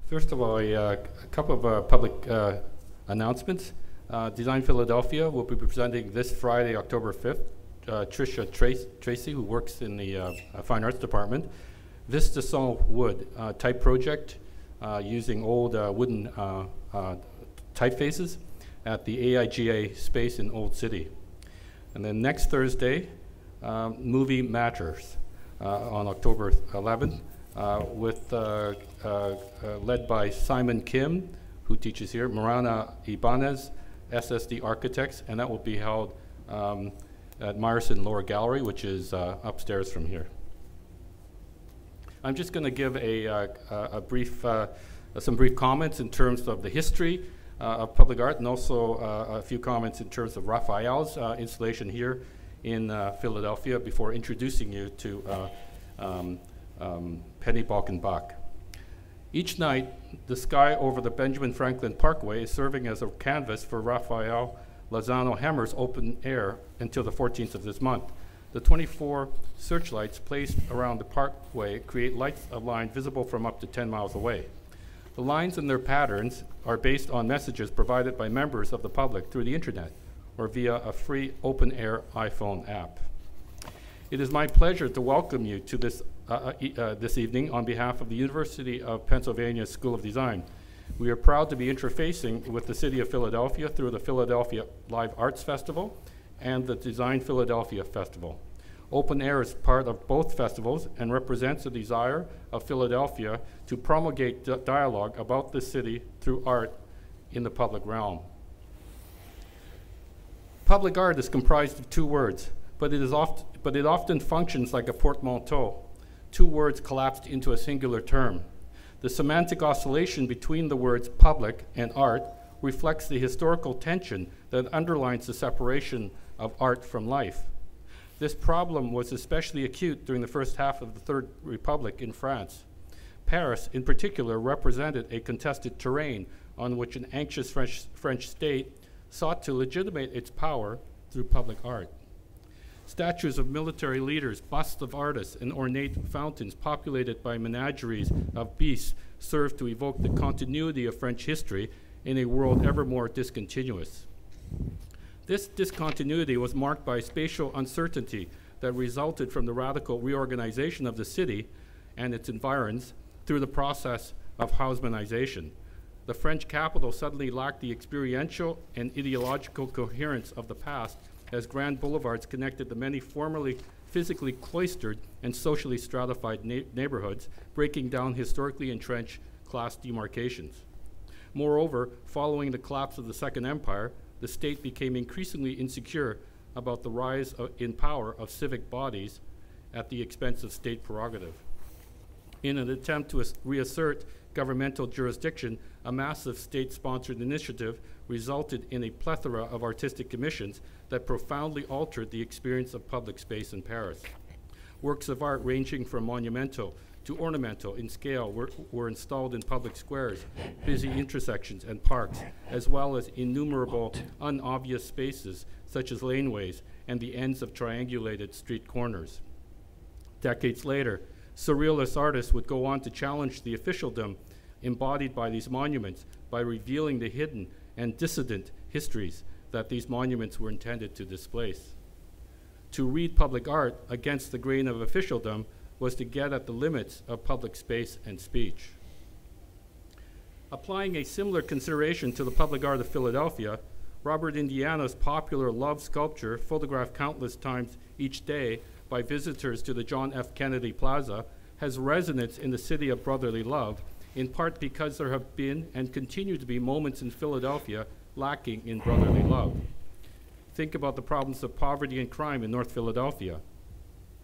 First of all, a couple of public announcements. Design Philadelphia will be presenting this Friday, October 5th. Tricia Tracy, who works in the Fine Arts Department, Vista Saw Wood type project using old wooden typefaces at the AIGA space in Old City. And then next Thursday, Movie Matters on October 11th, led by Simon Kim, who teaches here, Marana Ibanez, SSD Architects, and that will be held at Meyerson Lower Gallery, which is upstairs from here. I'm just going to give some brief comments in terms of the history of public art, and also a few comments in terms of Raphael's installation here in Philadelphia before introducing you to Penny Balkin Bach. Each night, the sky over the Benjamin Franklin Parkway is serving as a canvas for Rafael Lozano-Hemmer's open air until the 14th of this month. The 24 searchlights placed around the parkway create lights of line visible from up to 10 miles away. The lines and their patterns are based on messages provided by members of the public through the internet or via a free open-air iPhone app. It is my pleasure to welcome you to this evening on behalf of the University of Pennsylvania School of Design. We are proud to be interfacing with the City of Philadelphia through the Philadelphia Live Arts Festival and the Design Philadelphia Festival. Open Air is part of both festivals and represents the desire of Philadelphia to promulgate dialogue about the city through art in the public realm. Public art is comprised of two words, but it often functions like a portmanteau, two words collapsed into a singular term. The semantic oscillation between the words public and art reflects the historical tension that underlines the separation of art from life. This problem was especially acute during the first half of the Third Republic in France. Paris, in particular, represented a contested terrain on which an anxious French state sought to legitimate its power through public art. Statues of military leaders, busts of artists, and ornate fountains populated by menageries of beasts served to evoke the continuity of French history in a world ever more discontinuous. This discontinuity was marked by spatial uncertainty that resulted from the radical reorganization of the city and its environs through the process of Haussmannization. The French capital suddenly lacked the experiential and ideological coherence of the past as grand boulevards connected the many formerly physically cloistered and socially stratified neighborhoods, breaking down historically entrenched class demarcations. Moreover, following the collapse of the Second Empire, the state became increasingly insecure about the rise in power of civic bodies at the expense of state prerogative. In an attempt to reassert governmental jurisdiction, a massive state-sponsored initiative resulted in a plethora of artistic commissions that profoundly altered the experience of public space in Paris. Works of art ranging from monumental to ornamental in scale were installed in public squares, busy intersections, and parks, as well as innumerable unobvious spaces such as laneways and the ends of triangulated street corners. Decades later, surrealist artists would go on to challenge the officialdom embodied by these monuments by revealing the hidden and dissident histories that these monuments were intended to displace. To read public art against the grain of officialdom was to get at the limits of public space and speech. Applying a similar consideration to the public art of Philadelphia, Robert Indiana's popular love sculpture, photographed countless times each day by visitors to the John F. Kennedy Plaza, has resonance in the city of brotherly love, in part because there have been and continue to be moments in Philadelphia lacking in brotherly love. Think about the problems of poverty and crime in North Philadelphia,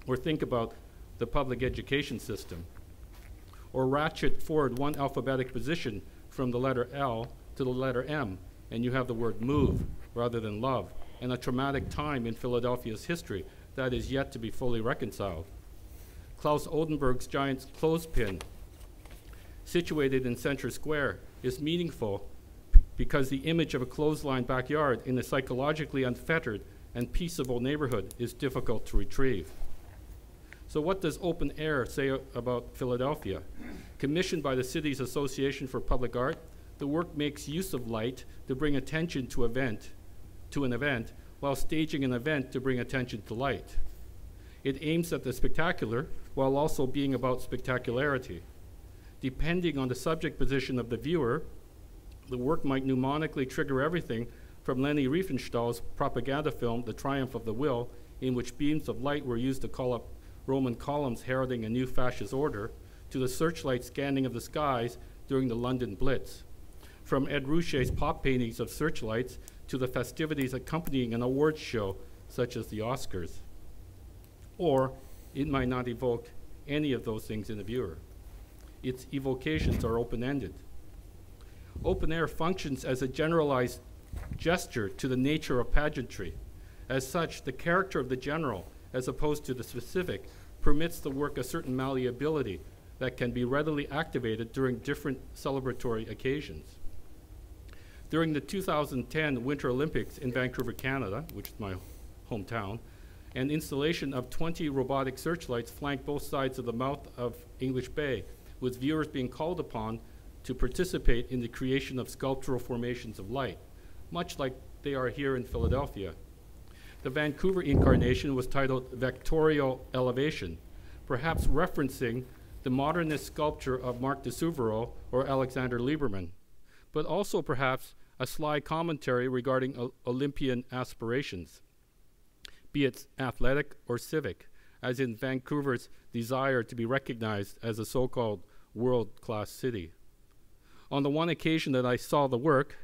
or think about the public education system, or ratchet forward one alphabetic position from the letter L to the letter M, and you have the word move rather than love, and a traumatic time in Philadelphia's history that is yet to be fully reconciled. Klaus Oldenburg's giant clothespin, situated in Center Square, is meaningful because the image of a clothesline backyard in a psychologically unfettered and peaceable neighborhood is difficult to retrieve. So what does open air say about Philadelphia? Commissioned by the city's Association for Public Art, the work makes use of light to bring attention to an event, while staging an event to bring attention to light. It aims at the spectacular while also being about spectacularity. Depending on the subject position of the viewer, the work might mnemonically trigger everything from Leni Riefenstahl's propaganda film, The Triumph of the Will, in which beams of light were used to call up Roman columns heralding a new fascist order, to the searchlight scanning of the skies during the London Blitz. From Ed Ruscha's pop paintings of searchlights to the festivities accompanying an awards show, such as the Oscars. Or it might not evoke any of those things in the viewer. Its evocations are open-ended. Open air functions as a generalized gesture to the nature of pageantry. As such, the character of the general, as opposed to the specific, permits the work a certain malleability that can be readily activated during different celebratory occasions. During the 2010 Winter Olympics in Vancouver, Canada, which is my hometown, an installation of 20 robotic searchlights flanked both sides of the mouth of English Bay, with viewers being called upon to participate in the creation of sculptural formations of light, much like they are here in Philadelphia. The Vancouver incarnation was titled Vectorial Elevation, perhaps referencing the modernist sculpture of Marc de Souverault or Alexander Lieberman, but also perhaps a sly commentary regarding Olympian aspirations, be it athletic or civic, as in Vancouver's desire to be recognized as a so-called world-class city. On the one occasion that I saw the work,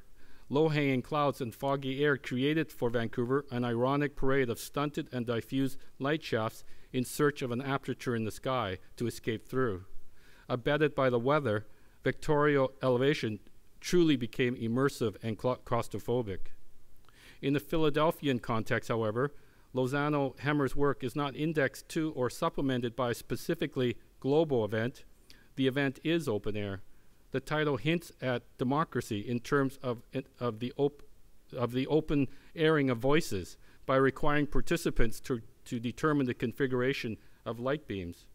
low-hanging clouds and foggy air created for Vancouver an ironic parade of stunted and diffuse light shafts in search of an aperture in the sky to escape through. Abetted by the weather, Vectorial Elevation truly became immersive and claustrophobic. In the Philadelphian context, however, Lozano-Hemmer's work is not indexed to or supplemented by a specifically global event. The event is open air. The title hints at democracy in terms of the open airing of voices by requiring participants to determine the configuration of light beams.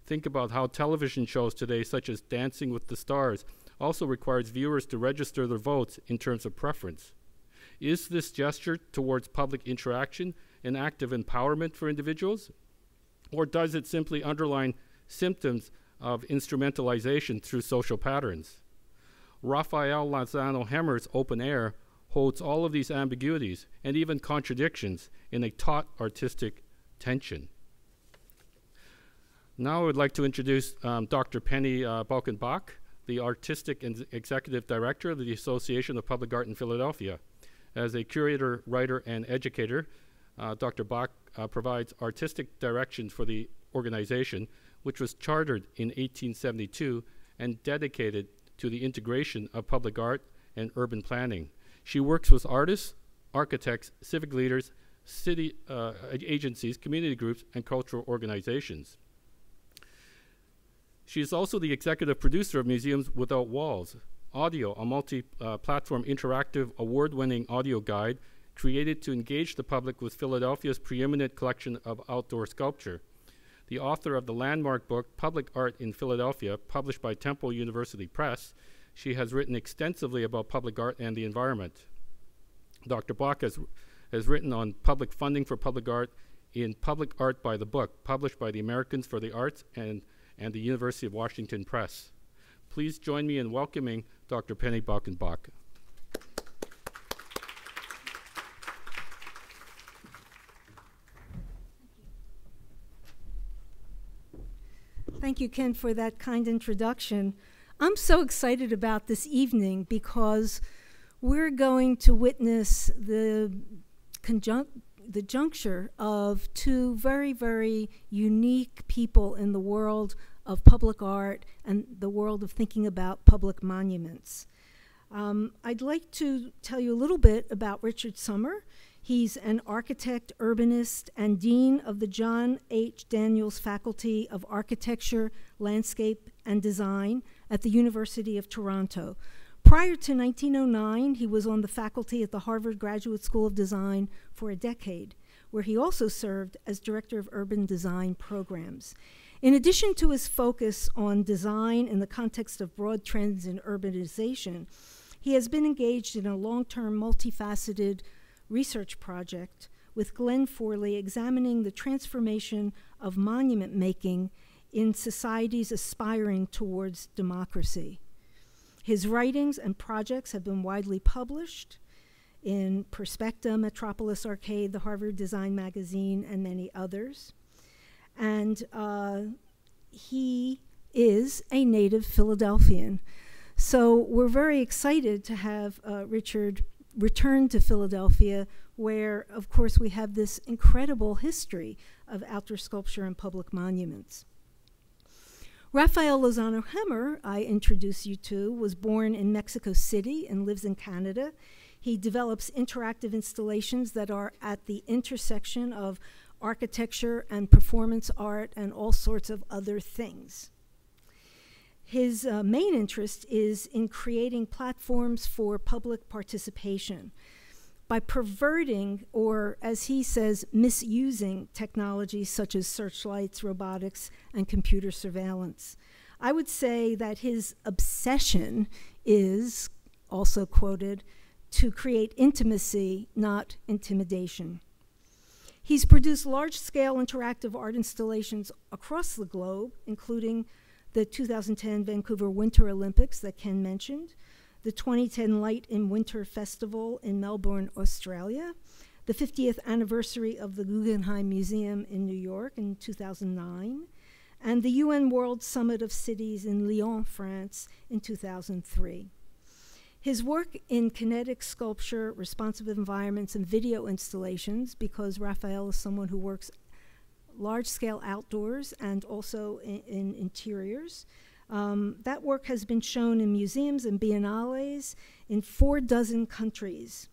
Think about how television shows today, such as Dancing with the Stars, also requires viewers to register their votes in terms of preference. Is this gesture towards public interaction an act of empowerment for individuals? Or does it simply underline symptoms of instrumentalization through social patterns? Rafael Lozano-Hemmer's open air holds all of these ambiguities and even contradictions in a taut artistic tension. Now I would like to introduce Dr. Penny Balkin Bach, the Artistic and Executive Director of the Association of Public Art in Philadelphia. As a curator, writer, and educator, Dr. Bach provides artistic direction for the organization, which was chartered in 1872 and dedicated to the integration of public art and urban planning. She works with artists, architects, civic leaders, city agencies, community groups, and cultural organizations. She is also the executive producer of Museums Without Walls, Audio, a multi-platform interactive award-winning audio guide created to engage the public with Philadelphia's preeminent collection of outdoor sculpture. The author of the landmark book, Public Art in Philadelphia, published by Temple University Press, she has written extensively about public art and the environment. Dr. Bach has written on public funding for public art in Public Art by the Book, published by the Americans for the Arts and the University of Washington Press. Please join me in welcoming Dr. Penny Balkin Bach. Thank you, Ken, for that kind introduction. I'm so excited about this evening because we're going to witness the juncture of two very, very unique people in the world of public art and the world of thinking about public monuments. I'd like to tell you a little bit about Richard Sommer. He's an architect, urbanist, and dean of the John H. Daniels Faculty of Architecture, Landscape, and Design at the University of Toronto. Prior to 1909, he was on the faculty at the Harvard Graduate School of Design for a decade. where he also served as Director of Urban Design Programs. In addition to his focus on design in the context of broad trends in urbanization, he has been engaged in a long-term, multifaceted research project with Glenn Forley examining the transformation of monument making in societies aspiring towards democracy. His writings and projects have been widely published in Perspecta, Metropolis Arcade, the Harvard Design Magazine, and many others. And he is a native Philadelphian. So we're very excited to have Richard return to Philadelphia, where, of course, we have this incredible history of outdoor sculpture and public monuments. Rafael Lozano-Hemmer, I introduce you to, was born in Mexico City and lives in Canada. He develops interactive installations that are at the intersection of architecture and performance art and all sorts of other things. His main interest is in creating platforms for public participation by perverting, or as he says, misusing technologies such as searchlights, robotics, and computer surveillance. I would say that his obsession is, also quoted, to create intimacy, not intimidation. He's produced large-scale interactive art installations across the globe, including the 2010 Vancouver Winter Olympics that Ken mentioned, the 2010 Light in Winter Festival in Melbourne, Australia, the 50th anniversary of the Guggenheim Museum in New York in 2009, and the UN World Summit of Cities in Lyon, France in 2003. His work in kinetic sculpture, responsive environments, and video installations, because Rafael is someone who works large-scale outdoors and also in interiors. That work has been shown in museums and biennales in 46 countries.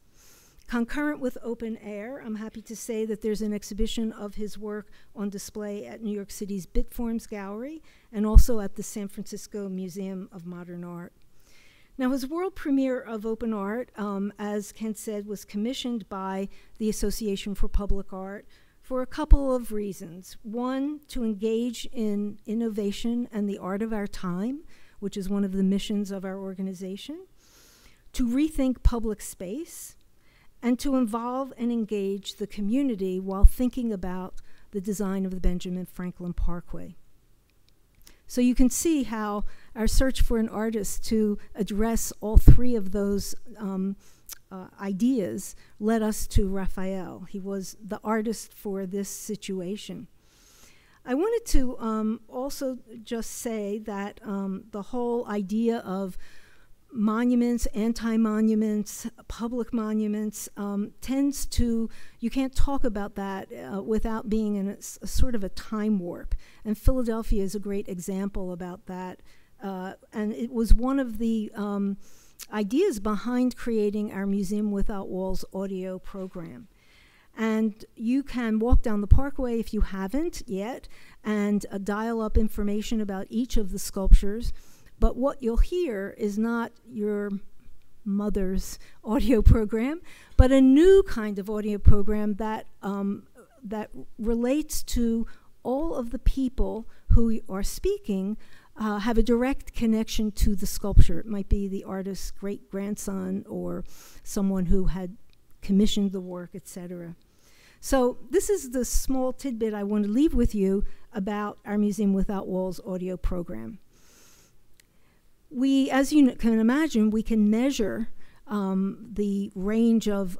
Concurrent with Open Air, I'm happy to say that there's an exhibition of his work on display at New York City's Bitforms Gallery and also at the San Francisco Museum of Modern Art. Now, his world premiere of Open Art, as Ken said, was commissioned by the Association for Public Art for a couple of reasons. One, to engage in innovation and the art of our time, which is one of the missions of our organization, to rethink public space, and to involve and engage the community while thinking about the design of the Benjamin Franklin Parkway. So you can see how our search for an artist to address all three of those ideas led us to Rafael. He was the artist for this situation. I wanted to also just say that the whole idea of monuments, anti-monuments, public monuments tends to, you can't talk about that without being in a sort of a time warp. And Philadelphia is a great example about that. And it was one of the ideas behind creating our Museum Without Walls audio program. And you can walk down the Parkway if you haven't yet and dial up information about each of the sculptures. But what you'll hear is not your mother's audio program, but a new kind of audio program that, that relates to all of the people who are speaking have a direct connection to the sculpture. It might be the artist's great-grandson or someone who had commissioned the work, etc. So this is the small tidbit I want to leave with you about our Museum Without Walls audio program. We, as you can imagine, we can measure the range of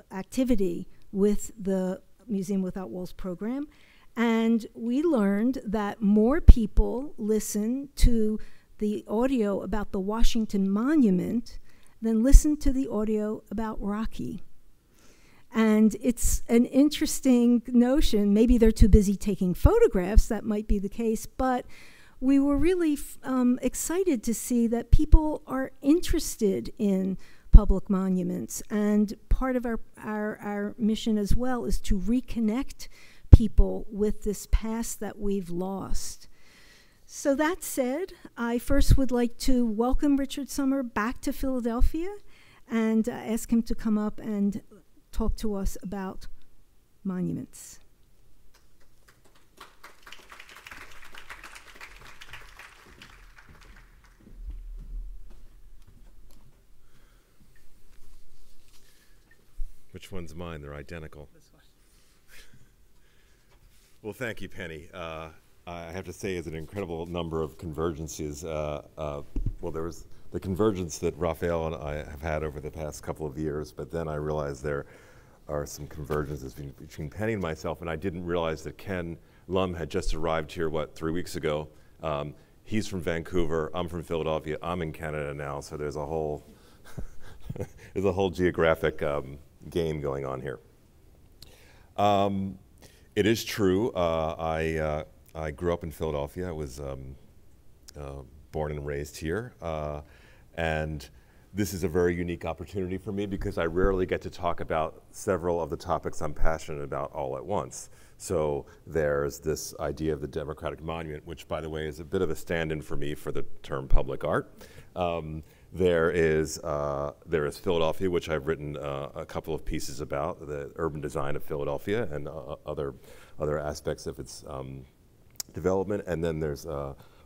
activity with the Museum Without Walls program. And we learned that more people listen to the audio about the Washington Monument than listen to the audio about Rocky. And it's an interesting notion. Maybe they're too busy taking photographs, that might be the case, but we were really excited to see that people are interested in public monuments. And part of our mission as well is to reconnect people with this past that we've lost. So that said, I first would like to welcome Richard Sommer back to Philadelphia and ask him to come up and talk to us about monuments. Which one's mine? They're identical. This one. Well, thank you, Penny. I have to say, it's an incredible number of convergences. Well, there was the convergence that Rafael and I have had over the past couple of years, but then I realized there are some convergences between Penny and myself, and I didn't realize that Ken Lum had just arrived here, 3 weeks ago. He's from Vancouver, I'm from Philadelphia, I'm in Canada now, so there's a whole, there's a whole geographic game going on here. It is true, I grew up in Philadelphia. I was born and raised here, and this is a very unique opportunity for me because I rarely get to talk about several of the topics I'm passionate about all at once. So there's this idea of the Democratic Monument, which, by the way, is a bit of a stand-in for me for the term public art. There is Philadelphia, which I've written a couple of pieces about, the urban design of Philadelphia and other aspects of its development, and then there's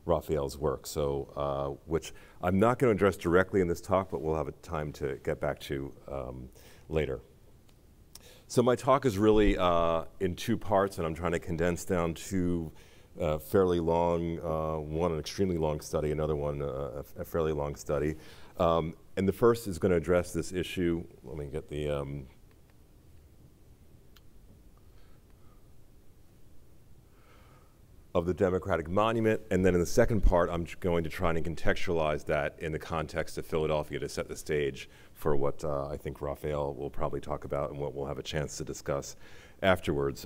Rafael's work, so which I'm not going to address directly in this talk, but we'll have a time to get back to later. So my talk is really in two parts, and I'm trying to condense down two fairly long, one an extremely long study, another one a fairly long study. And the first is going to address this issue. Let me get the of the Democratic Monument, and then in the second part, I'm going to try and contextualize that in the context of Philadelphia to set the stage for what I think Rafael will probably talk about and what we'll have a chance to discuss afterwards.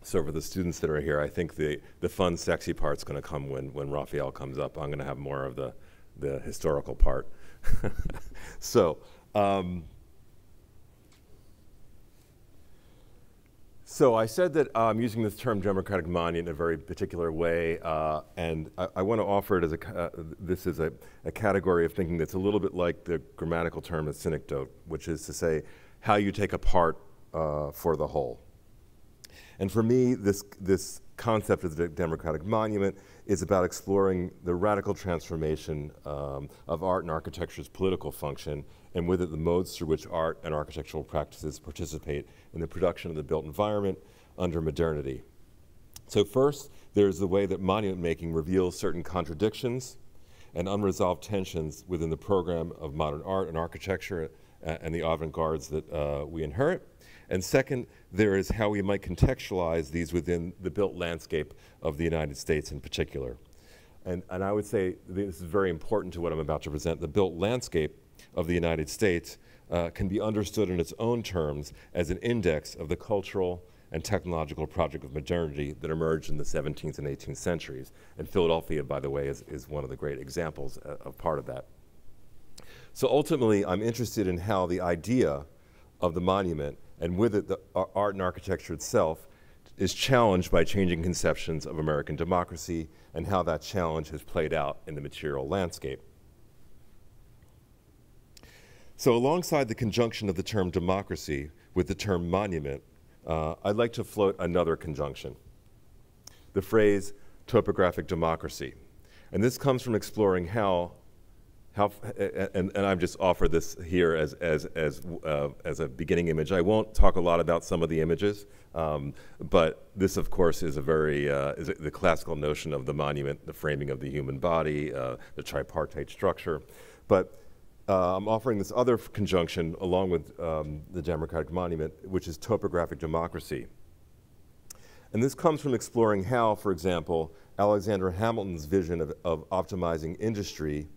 So for the students that are here, I think the fun, sexy part's going to come when Rafael comes up. I'm going to have more of the historical part. So I said that I'm using this term Democratic Monument in a very particular way, and I want to offer it as this is a category of thinking that's a little bit like the grammatical term of synecdoche, which is to say how you take a part for the whole. And for me, this concept of the Democratic Monument is about exploring the radical transformation of art and architecture's political function, and with it the modes through which art and architectural practices participate in the production of the built environment under modernity. So first, there's the way that monument making reveals certain contradictions and unresolved tensions within the program of modern art and architecture and the avant-gardes that we inherit. And second, there is how we might contextualize these within the built landscape of the United States in particular. And I would say this is very important to what I'm about to present. The built landscape of the United States can be understood in its own terms as an index of the cultural and technological project of modernity that emerged in the 17th and 18th centuries. And Philadelphia, by the way, is one of the great examples of part of that. So ultimately, I'm interested in how the idea of the monument, and with it the art and architecture itself, is challenged by changing conceptions of American democracy and how that challenge has played out in the material landscape. So alongside the conjunction of the term democracy with the term monument, I'd like to float another conjunction, the phrase topographic democracy. And this comes from exploring how and I've just offered this here as a beginning image. I won't talk a lot about some of the images, but this, of course, is a very the classical notion of the monument, the framing of the human body, the tripartite structure. But I'm offering this other conjunction along with the Democratic Monument, which is topographic democracy. And this comes from exploring how, for example, Alexander Hamilton's vision of optimizing industry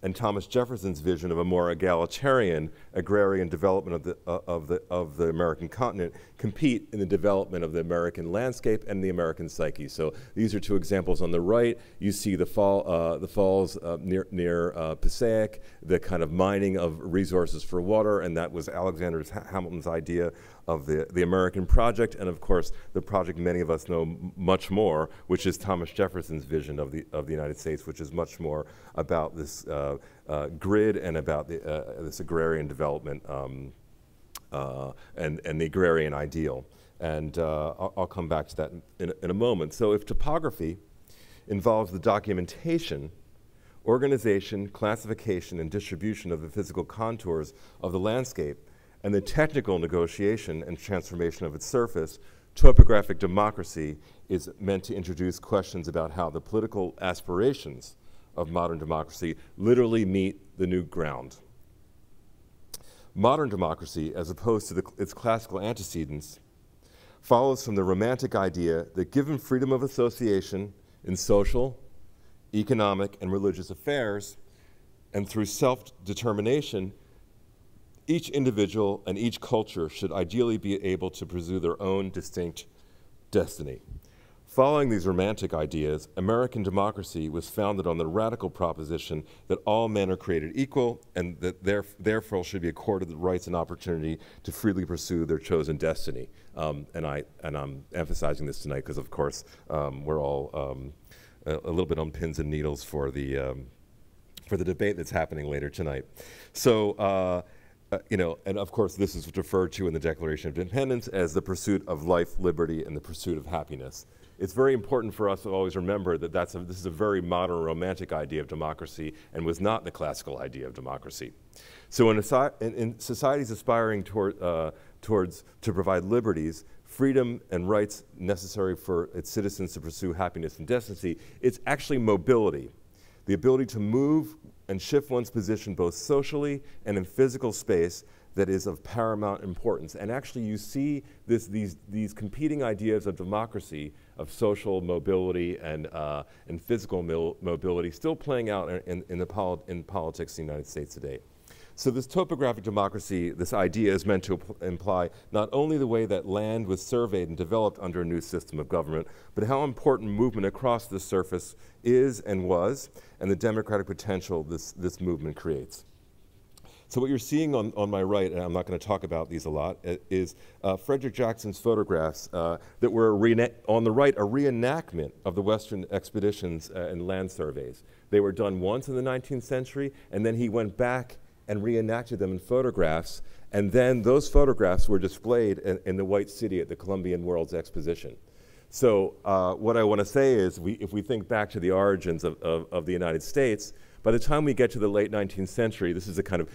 and Thomas Jefferson's vision of a more egalitarian agrarian development of the American continent compete in the development of the American landscape and the American psyche. So these are two examples on the right. You see the falls near Passaic, the kind of mining of resources for water, and that was Alexander Hamilton's idea of the American project, and of course the project many of us know much more, which is Thomas Jefferson's vision of the United States, which is much more about this grid and about this agrarian development and the agrarian ideal. And I'll come back to that in a moment. So if topography involves the documentation, organization, classification, and distribution of the physical contours of the landscape, and the technical negotiation and transformation of its surface, topographic democracy is meant to introduce questions about how the political aspirations of modern democracy literally meet the new ground. Modern democracy, as opposed to its classical antecedents, follows from the romantic idea that given freedom of association in social, economic, and religious affairs, and through self-determination, each individual and each culture should ideally be able to pursue their own distinct destiny. Following these romantic ideas, American democracy was founded on the radical proposition that all men are created equal and that therefore should be accorded the rights and opportunity to freely pursue their chosen destiny. And I'm emphasizing this tonight because, of course, we're all a little bit on pins and needles for the debate that's happening later tonight. So. You know, and of course this is referred to in the Declaration of Independence as the pursuit of life, liberty, and the pursuit of happiness. It's very important for us to always remember that this is a very modern romantic idea of democracy and was not the classical idea of democracy. So in societies aspiring to provide liberties, freedom, and rights necessary for its citizens to pursue happiness and destiny, it's actually mobility, the ability to move and shift one's position both socially and in physical space that is of paramount importance. And actually you see these competing ideas of democracy, of social mobility and physical mobility still playing out in politics in the United States today. So this topographic democracy, this idea is meant to imply not only the way that land was surveyed and developed under a new system of government, but how important movement across the surface is and was, and the democratic potential this movement creates. So what you're seeing on my right, and I'm not going to talk about these a lot, is Frederick Jackson's photographs that were, on the right, a reenactment of the Western expeditions and land surveys. They were done once in the 19th century, and then he went back and reenacted them in photographs, and then those photographs were displayed in the White City at the Columbian World's Exposition. So what I want to say is, if we think back to the origins of the United States, by the time we get to the late 19th century, this is a kind of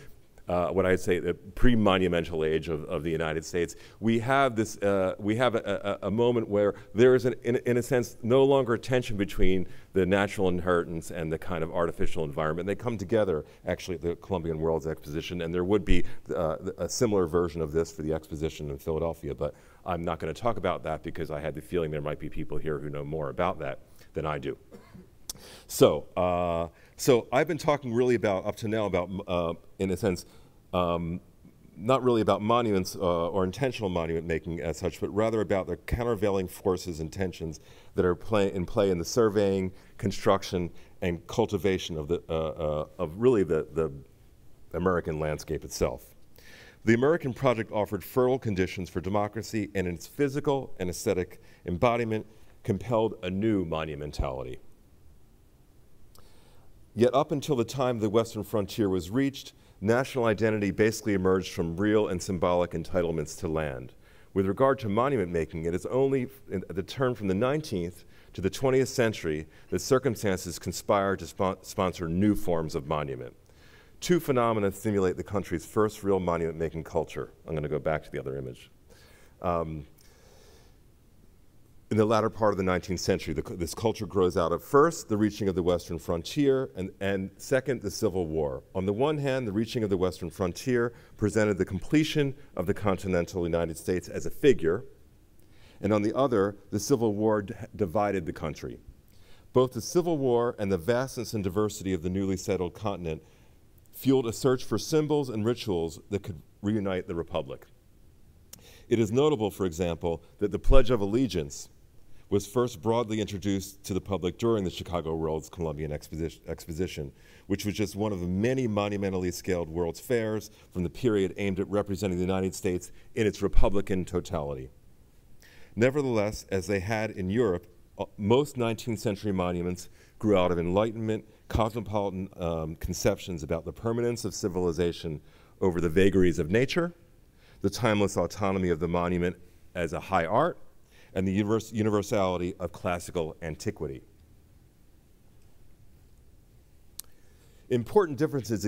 what I'd say the pre-monumental age of the United States. We have this, a moment where there is, in a sense, no longer a tension between the natural inheritance and the kind of artificial environment. They come together, actually, at the Columbian World's Exposition, and there would be a similar version of this for the exposition in Philadelphia, but I'm not going to talk about that because I had the feeling there might be people here who know more about that than I do. So, so I've been talking really about, up to now, about, in a sense, not really about monuments or intentional monument making as such, but rather about the countervailing forces and tensions that are in play in the surveying, construction, and cultivation of really the American landscape itself. The American project offered fertile conditions for democracy, and in its physical and aesthetic embodiment compelled a new monumentality. Yet up until the time the Western frontier was reached, national identity basically emerged from real and symbolic entitlements to land. With regard to monument making, it is only at the turn from the 19th to the 20th century that circumstances conspire to sponsor new forms of monument. Two phenomena stimulate the country's first real monument making culture. I'm going to go back to the other image. In the latter part of the 19th century, this culture grows out of, first, the reaching of the Western frontier, and second, the Civil War. On the one hand, the reaching of the Western frontier presented the completion of the continental United States as a figure, and on the other, the Civil War divided the country. Both the Civil War and the vastness and diversity of the newly settled continent fueled a search for symbols and rituals that could reunite the Republic. It is notable, for example, that the Pledge of Allegiance was first broadly introduced to the public during the Chicago World's Columbian Exposition, which was just one of the many monumentally scaled World's Fairs from the period aimed at representing the United States in its Republican totality. Nevertheless, as they had in Europe, most 19th century monuments grew out of Enlightenment, cosmopolitan conceptions about the permanence of civilization over the vagaries of nature, the timeless autonomy of the monument as a high art, and the universality of classical antiquity. Important differences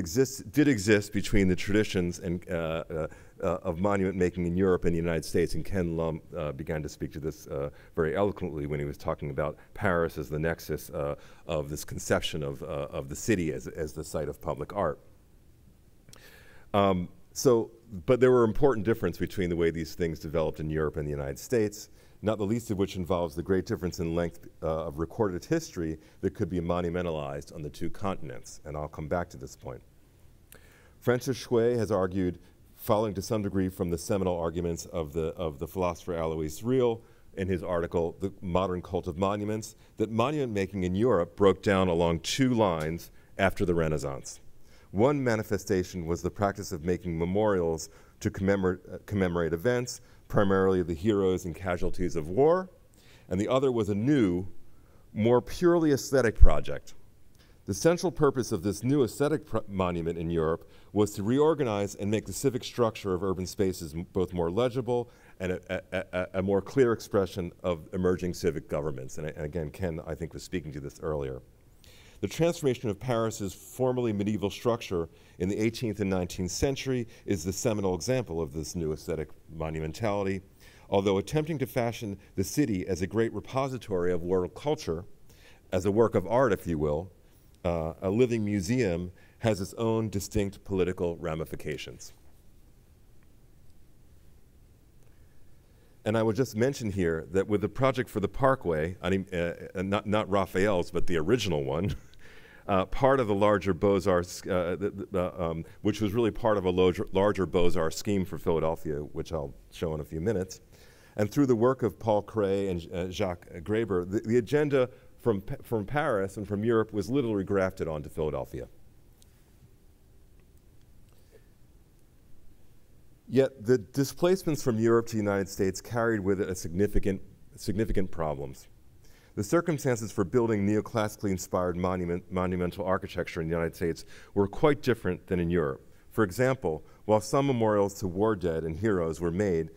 did exist between the traditions of monument making in Europe and the United States, and Ken Lum began to speak to this very eloquently when he was talking about Paris as the nexus of this conception of the city as the site of public art. But there were important differences between the way these things developed in Europe and the United States, not the least of which involves the great difference in length of recorded history that could be monumentalized on the two continents, and I'll come back to this point. Francis Schuey has argued, following to some degree from the seminal arguments of the philosopher Alois Riel in his article, The Modern Cult of Monuments, that monument making in Europe broke down along two lines after the Renaissance. One manifestation was the practice of making memorials to commemorate events, primarily the heroes and casualties of war, and the other was a new, more purely aesthetic project. The central purpose of this new aesthetic monument in Europe was to reorganize and make the civic structure of urban spaces both more legible and a more clear expression of emerging civic governments. And again, Ken, I think, was speaking to this earlier. The transformation of Paris's formerly medieval structure in the 18th and 19th century is the seminal example of this new aesthetic monumentality. Although attempting to fashion the city as a great repository of world culture, as a work of art, if you will, a living museum has its own distinct political ramifications. And I would just mention here that with the project for the Parkway, not Raphael's, but the original one, part of the larger Beaux-Arts, which was really part of a larger Beaux-Arts scheme for Philadelphia, which I'll show in a few minutes. And through the work of Paul Cray and Jacques Graeber, the agenda from Paris and from Europe was literally grafted onto Philadelphia. Yet the displacements from Europe to the United States carried with it significant problems. The circumstances for building neoclassically inspired monumental architecture in the United States were quite different than in Europe. For example, while some memorials to war dead and heroes were made,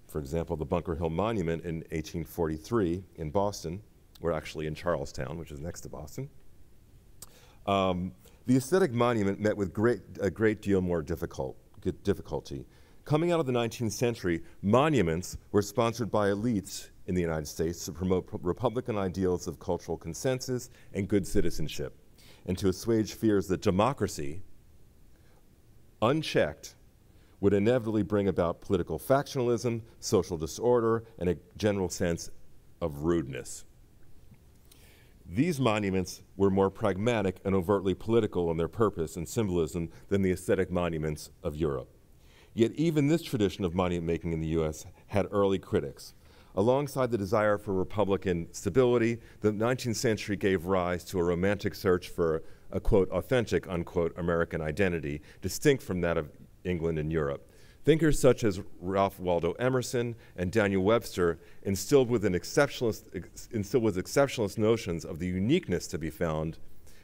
for example, the Bunker Hill Monument in 1843 in Boston, or actually in Charlestown, which is next to Boston, the aesthetic monument met with a great deal more difficulty. Coming out of the 19th century, monuments were sponsored by elites in the United States to promote Republican ideals of cultural consensus and good citizenship, and to assuage fears that democracy, unchecked, would inevitably bring about political factionalism, social disorder, and a general sense of rudeness. These monuments were more pragmatic and overtly political in their purpose and symbolism than the aesthetic monuments of Europe. Yet even this tradition of monument making in the US had early critics. Alongside the desire for Republican stability, the 19th century gave rise to a romantic search for a, quote, authentic, unquote, American identity, distinct from that of England and Europe. Thinkers such as Ralph Waldo Emerson and Daniel Webster instilled with exceptionalist notions of the uniqueness to be found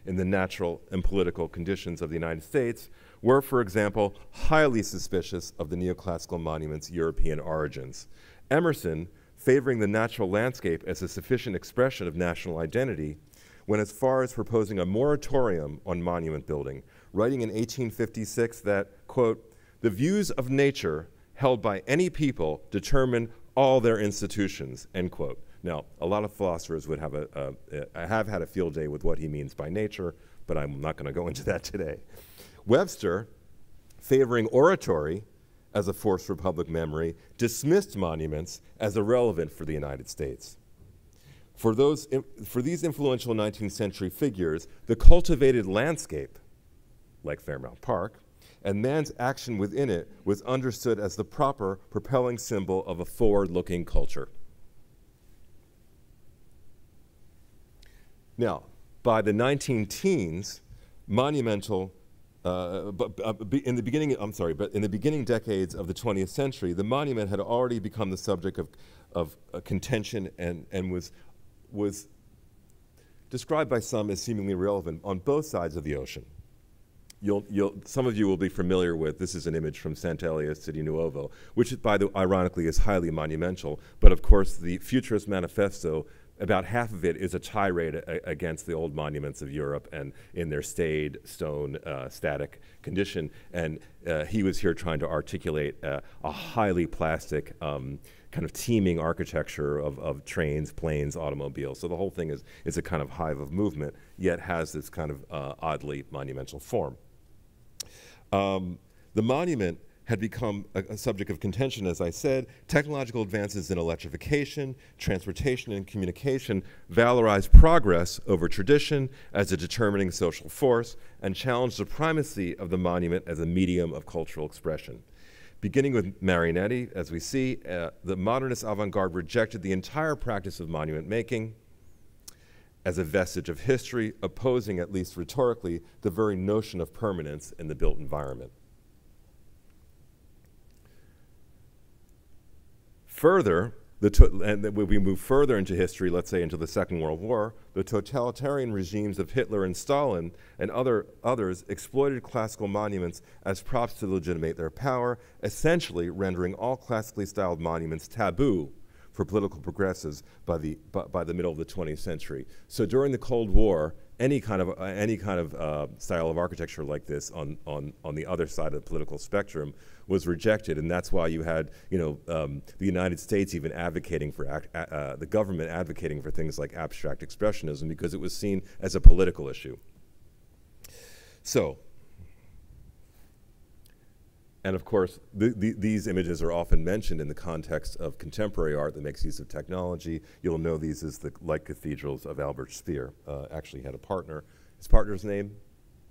in the natural and political conditions of the United States, were, for example, highly suspicious of the neoclassical monument's European origins. Emerson, favoring the natural landscape as a sufficient expression of national identity, went as far as proposing a moratorium on monument building, writing in 1856 that, quote, "The views of nature held by any people determine all their institutions," end quote. Now, a lot of philosophers would have have had a field day with what he means by nature, but I'm not going to go into that today. Webster, favoring oratory as a force for public memory, dismissed monuments as irrelevant for the United States. For these influential 19th century figures, the cultivated landscape, like Fairmount Park, and man's action within it was understood as the proper propelling symbol of a forward-looking culture. Now, by the 19-teens, monumental, in the beginning decades of the 20th century, the monument had already become the subject of contention and was described by some as seemingly irrelevant on both sides of the ocean. some of you will be familiar with, this is an image from Sant'Elia City Nuovo, which ironically is highly monumental, but of course the Futurist Manifesto, about half of it is a tirade against the old monuments of Europe and in their staid, stone, static condition. And he was here trying to articulate a highly plastic, kind of teeming architecture of trains, planes, automobiles. So the whole thing is a kind of hive of movement, yet has this kind of oddly monumental form. The monument had become a subject of contention, as I said. Technological advances in electrification, transportation, and communication valorized progress over tradition as a determining social force and challenged the primacy of the monument as a medium of cultural expression. Beginning with Marinetti, as we see, the modernist avant-garde rejected the entire practice of monument making as a vestige of history, opposing, at least rhetorically, the very notion of permanence in the built environment. Further, and when we move further into history, let's say into the Second World War, the totalitarian regimes of Hitler and Stalin and others exploited classical monuments as props to legitimate their power, essentially rendering all classically styled monuments taboo for political progressives by the middle of the 20th century. So during the Cold War, any kind of style of architecture like this on the other side of the political spectrum was rejected, and that's why you had the United States even advocating for the government advocating for things like abstract expressionism because it was seen as a political issue. So, and of course, these images are often mentioned in the context of contemporary art that makes use of technology. You'll know these as the light cathedrals of Albert Speer. Actually had a partner. His partner's name?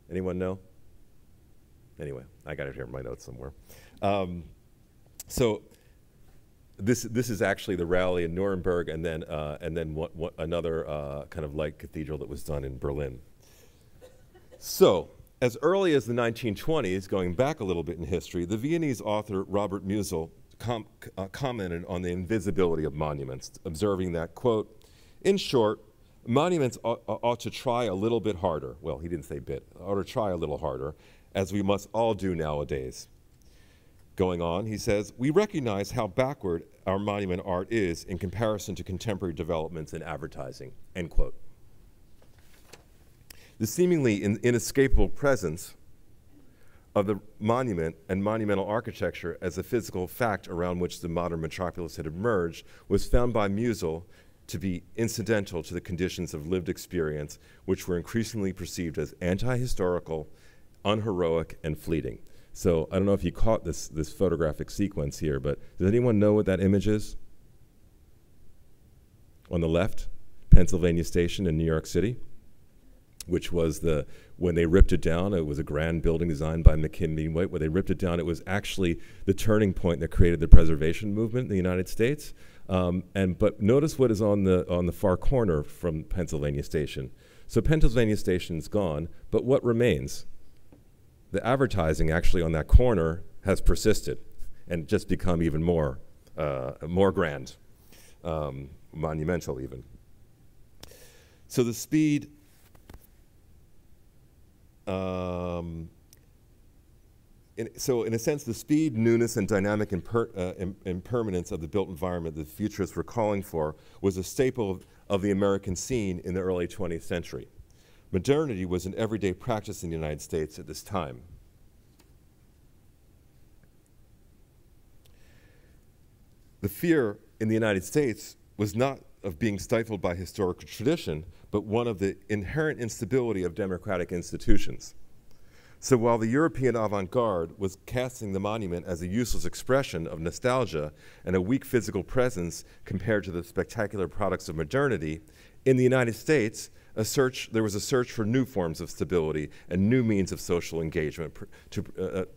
Anyone know? Anyway, I got it here in my notes somewhere. So this is actually the rally in Nuremberg, and then another kind of light cathedral that was done in Berlin. So, as early as the 1920s, going back a little bit in history, the Viennese author Robert Musil commented on the invisibility of monuments, observing that, quote, in short, monuments ought to try a little bit harder. Well, he didn't say bit, ought to try a little harder, as we must all do nowadays. Going on, he says, we recognize how backward our monument art is in comparison to contemporary developments in advertising, end quote. The seemingly inescapable presence of the monument and monumental architecture as a physical fact around which the modern metropolis had emerged was found by Musil to be incidental to the conditions of lived experience, which were increasingly perceived as anti-historical, unheroic, and fleeting. So I don't know if you caught this photographic sequence here, but does anyone know what that image is? On the left, Pennsylvania Station in New York City, which was when they ripped it down, it was a grand building designed by McKinley White. When they ripped it down, it was actually the turning point that created the preservation movement in the United States. But notice what is on the far corner from Pennsylvania Station. So Pennsylvania Station's gone, but what remains? The advertising actually on that corner has persisted and just become even more grand, monumental even. So the speed. So in a sense, the speed, newness, and dynamic impermanence of the built environment that the futurists were calling for was a staple of the American scene in the early 20th century. Modernity was an everyday practice in the United States at this time. The fear in the United States was not of being stifled by historical tradition, but one of the inherent instability of democratic institutions. So while the European avant-garde was casting the monument as a useless expression of nostalgia and a weak physical presence compared to the spectacular products of modernity, in the United States, there was a search for new forms of stability and new means of social engagement to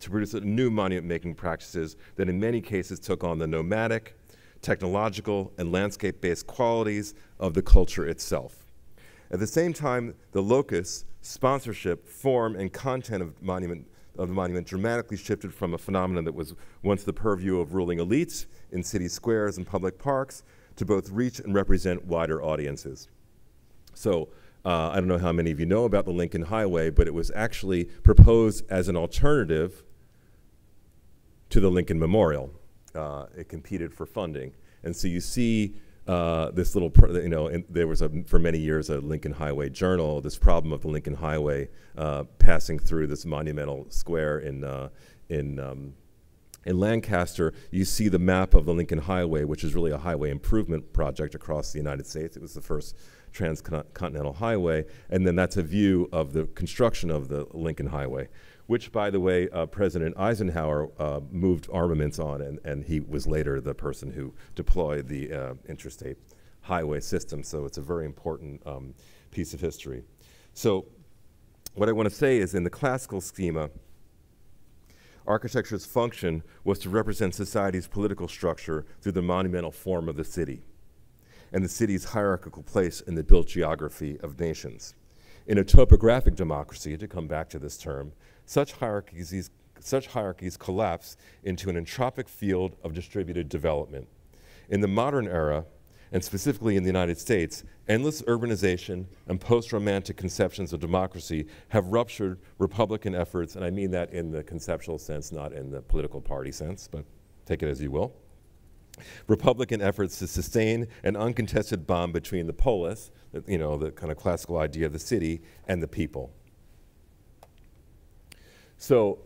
produce new monument-making practices that in many cases took on the nomadic, technological, and landscape-based qualities of the culture itself. At the same time, the locus, sponsorship, form, and content of the monument dramatically shifted from a phenomenon that was once the purview of ruling elites in city squares and public parks to both reach and represent wider audiences. So I don't know how many of you know about the Lincoln Highway, but it was actually proposed as an alternative to the Lincoln Memorial. It competed for funding. And so you see this little, and there was, for many years, a Lincoln Highway Journal, this problem of the Lincoln Highway passing through this monumental square in Lancaster. You see the map of the Lincoln Highway, which is really a highway improvement project across the United States. It was the first transcontinental highway, and then that's a view of the construction of the Lincoln Highway, which, by the way, President Eisenhower moved armaments on, and he was later the person who deployed the interstate highway system, so it's a very important piece of history. So what I want to say is, in the classical schema, architecture's function was to represent society's political structure through the monumental form of the city and the city's hierarchical place in the built geography of nations. In a topographic democracy, to come back to this term, such hierarchies collapse into an entropic field of distributed development. In the modern era, and specifically in the United States, endless urbanization and post-romantic conceptions of democracy have ruptured Republican efforts, and I mean that in the conceptual sense, not in the political party sense, but take it as you will. Republican efforts to sustain an uncontested bond between the polis, the kind of classical idea of the city, and the people. So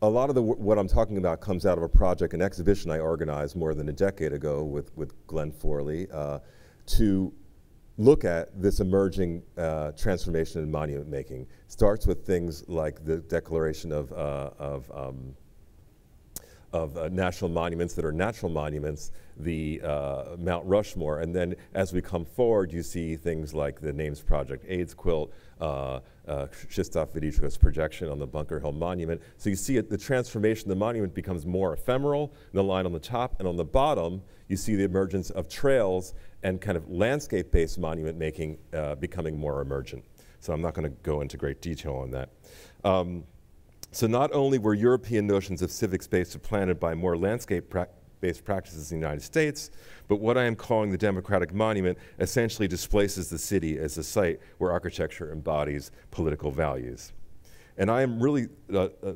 a lot of what I'm talking about comes out of a project, an exhibition I organized more than a decade ago with Glenn Forley to look at this emerging transformation in monument making. Starts with things like the declaration of national monuments that are natural monuments, the Mount Rushmore, and then as we come forward, you see things like the Names Project AIDS quilt, Krzysztof Widiczko's projection on the Bunker Hill Monument. So you see the transformation, the monument becomes more ephemeral, the line on the top, and on the bottom, you see the emergence of trails and kind of landscape-based monument making becoming more emergent. So I'm not going to go into great detail on that. So not only were European notions of civic space supplanted by more landscape-based practices in the United States, but what I am calling the democratic monument essentially displaces the city as a site where architecture embodies political values. And I am really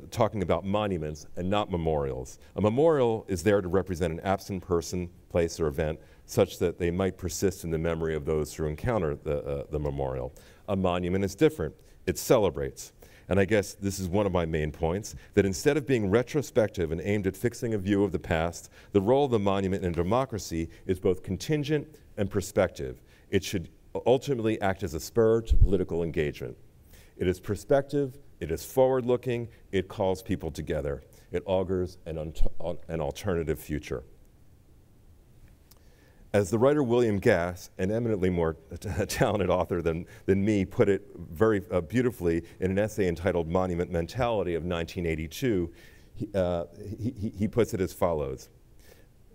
talking about monuments and not memorials. A memorial is there to represent an absent person, place, or event such that they might persist in the memory of those who encounter the memorial. A monument is different. It celebrates. And I guess this is one of my main points, that instead of being retrospective and aimed at fixing a view of the past, the role of the monument in democracy is both contingent and prospective. It should ultimately act as a spur to political engagement. It is prospective, it is forward-looking, it calls people together. It augurs an alternative future. As the writer William Gass, an eminently more talented author than me, put it very beautifully in an essay entitled Monument Mentality of 1982, he puts it as follows,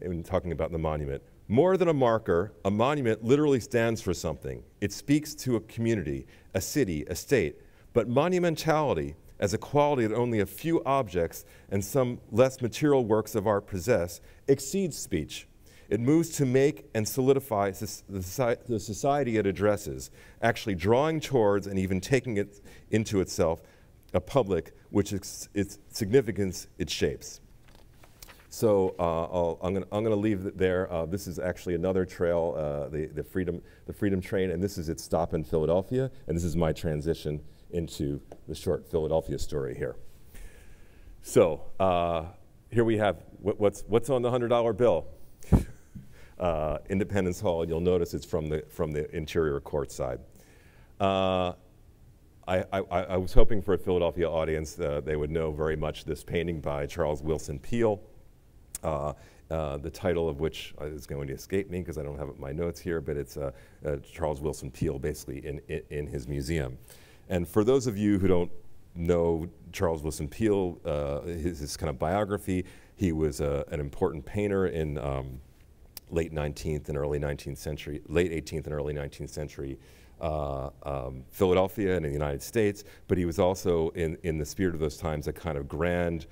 in talking about the monument. More than a marker, a monument literally stands for something. It speaks to a community, a city, a state. But monumentality, as a quality that only a few objects and some less material works of art possess, exceeds speech. It moves to make and solidify the society it addresses, actually drawing towards and even taking it into itself a public which its significance it shapes. So I'm going to leave it there. This is actually another trail, the Freedom Train, and this is its stop in Philadelphia, and this is my transition into the short Philadelphia story here. So here we have what's on the $100 bill. Independence Hall. You'll notice it's from the interior court side. I was hoping for a Philadelphia audience they would know very much this painting by Charles Willson Peale, the title of which is going to escape me because I don't have it in my notes here, but it's Charles Willson Peale basically in his museum. And for those of you who don't know Charles Willson Peale, his kind of biography, he was an important painter in late 18th and early 19th century Philadelphia and in the United States, but he was also, in the spirit of those times, a kind of grand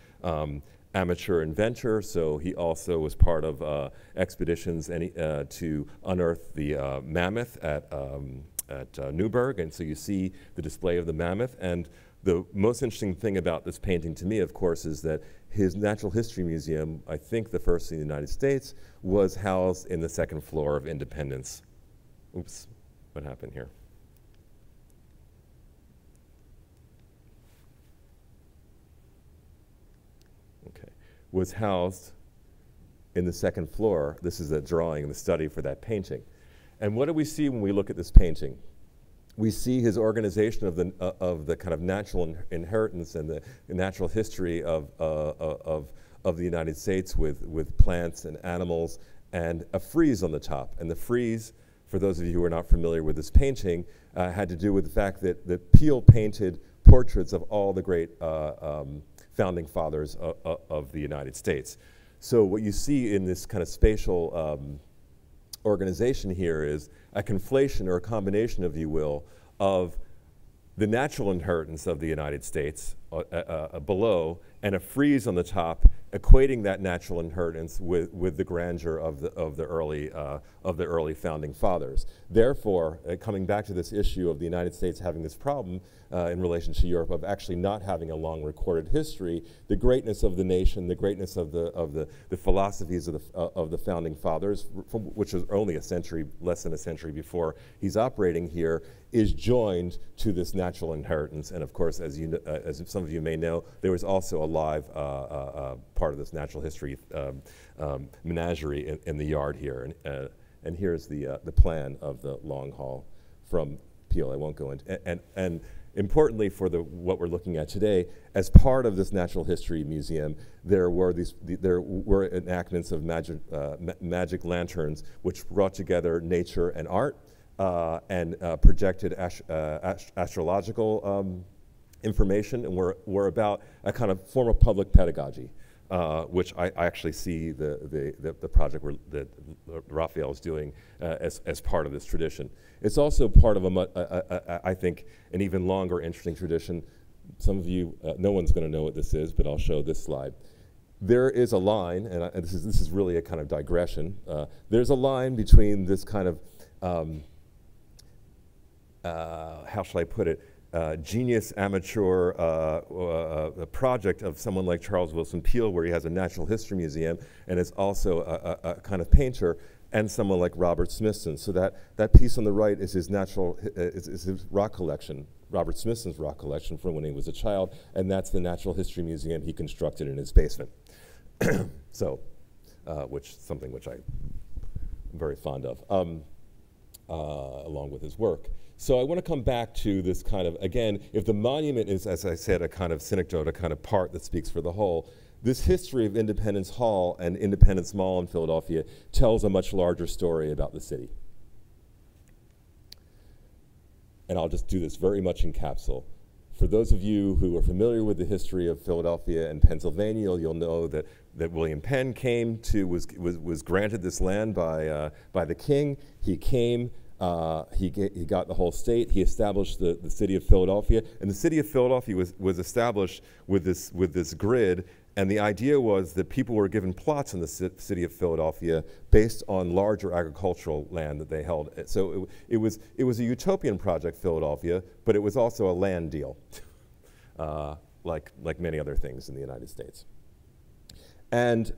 amateur inventor, so he also was part of expeditions to unearth the mammoth at Newburgh, and so you see the display of the mammoth. And the most interesting thing about this painting to me, of course, is that his Natural History Museum, I think the first in the United States, was housed in the second floor of Independence. Oops, what happened here? Okay, was housed in the second floor. This is a drawing in the study for that painting. And what do we see when we look at this painting? We see his organization of the kind of natural inheritance and the natural history of the United States with plants and animals, and a frieze on the top. And the frieze, for those of you who are not familiar with this painting, had to do with the fact that Peale painted portraits of all the great founding fathers of the United States. So what you see in this kind of spatial organization here is a conflation or a combination, if you will, of the natural inheritance of the United States below, and a frieze on the top, equating that natural inheritance with the grandeur of the early founding fathers. Therefore, coming back to this issue of the United States having this problem in relation to Europe of actually not having a long recorded history, the greatness of the nation, the greatness of the philosophies of the founding fathers, which was only less than a century before he's operating here, is joined to this natural inheritance. And of course, as some of you may know, there was also a live part of this natural history menagerie in the yard here. And here's the plan of the long hall from Peale. I won't go into. And importantly, for what we're looking at today, as part of this Natural History Museum, there were enactments of magic lanterns, which brought together nature and art, and projected astrological information, and were about a kind of form of public pedagogy, which I actually see the project that Raphael is doing as part of this tradition. It's also part of I think, an even longer interesting tradition. Some of you, no one's going to know what this is, but I'll show this slide. There is a line, and this is really a kind of digression. There's a line between this kind of, how shall I put it, genius amateur project of someone like Charles Willson Peale, where he has a natural history museum and is also a kind of painter, and someone like Robert Smithson. So that piece on the right is his his rock collection, Robert Smithson's rock collection from when he was a child, and that's the Natural History Museum he constructed in his basement. So, something which I'm very fond of, along with his work. So I want to come back to this kind of, again, if the monument is, as I said, a kind of synecdoche, a kind of part that speaks for the whole, this history of Independence Hall and Independence Mall in Philadelphia tells a much larger story about the city. And I'll just do this very much in capsule. For those of you who are familiar with the history of Philadelphia and Pennsylvania, you'll know that William Penn was granted this land by the king. He came. He got the whole state. He established the city of Philadelphia, and the city of Philadelphia was established with this grid. And the idea was that people were given plots in the city of Philadelphia based on larger agricultural land that they held. So it was a utopian project, Philadelphia, but it was also a land deal, like many other things in the United States. And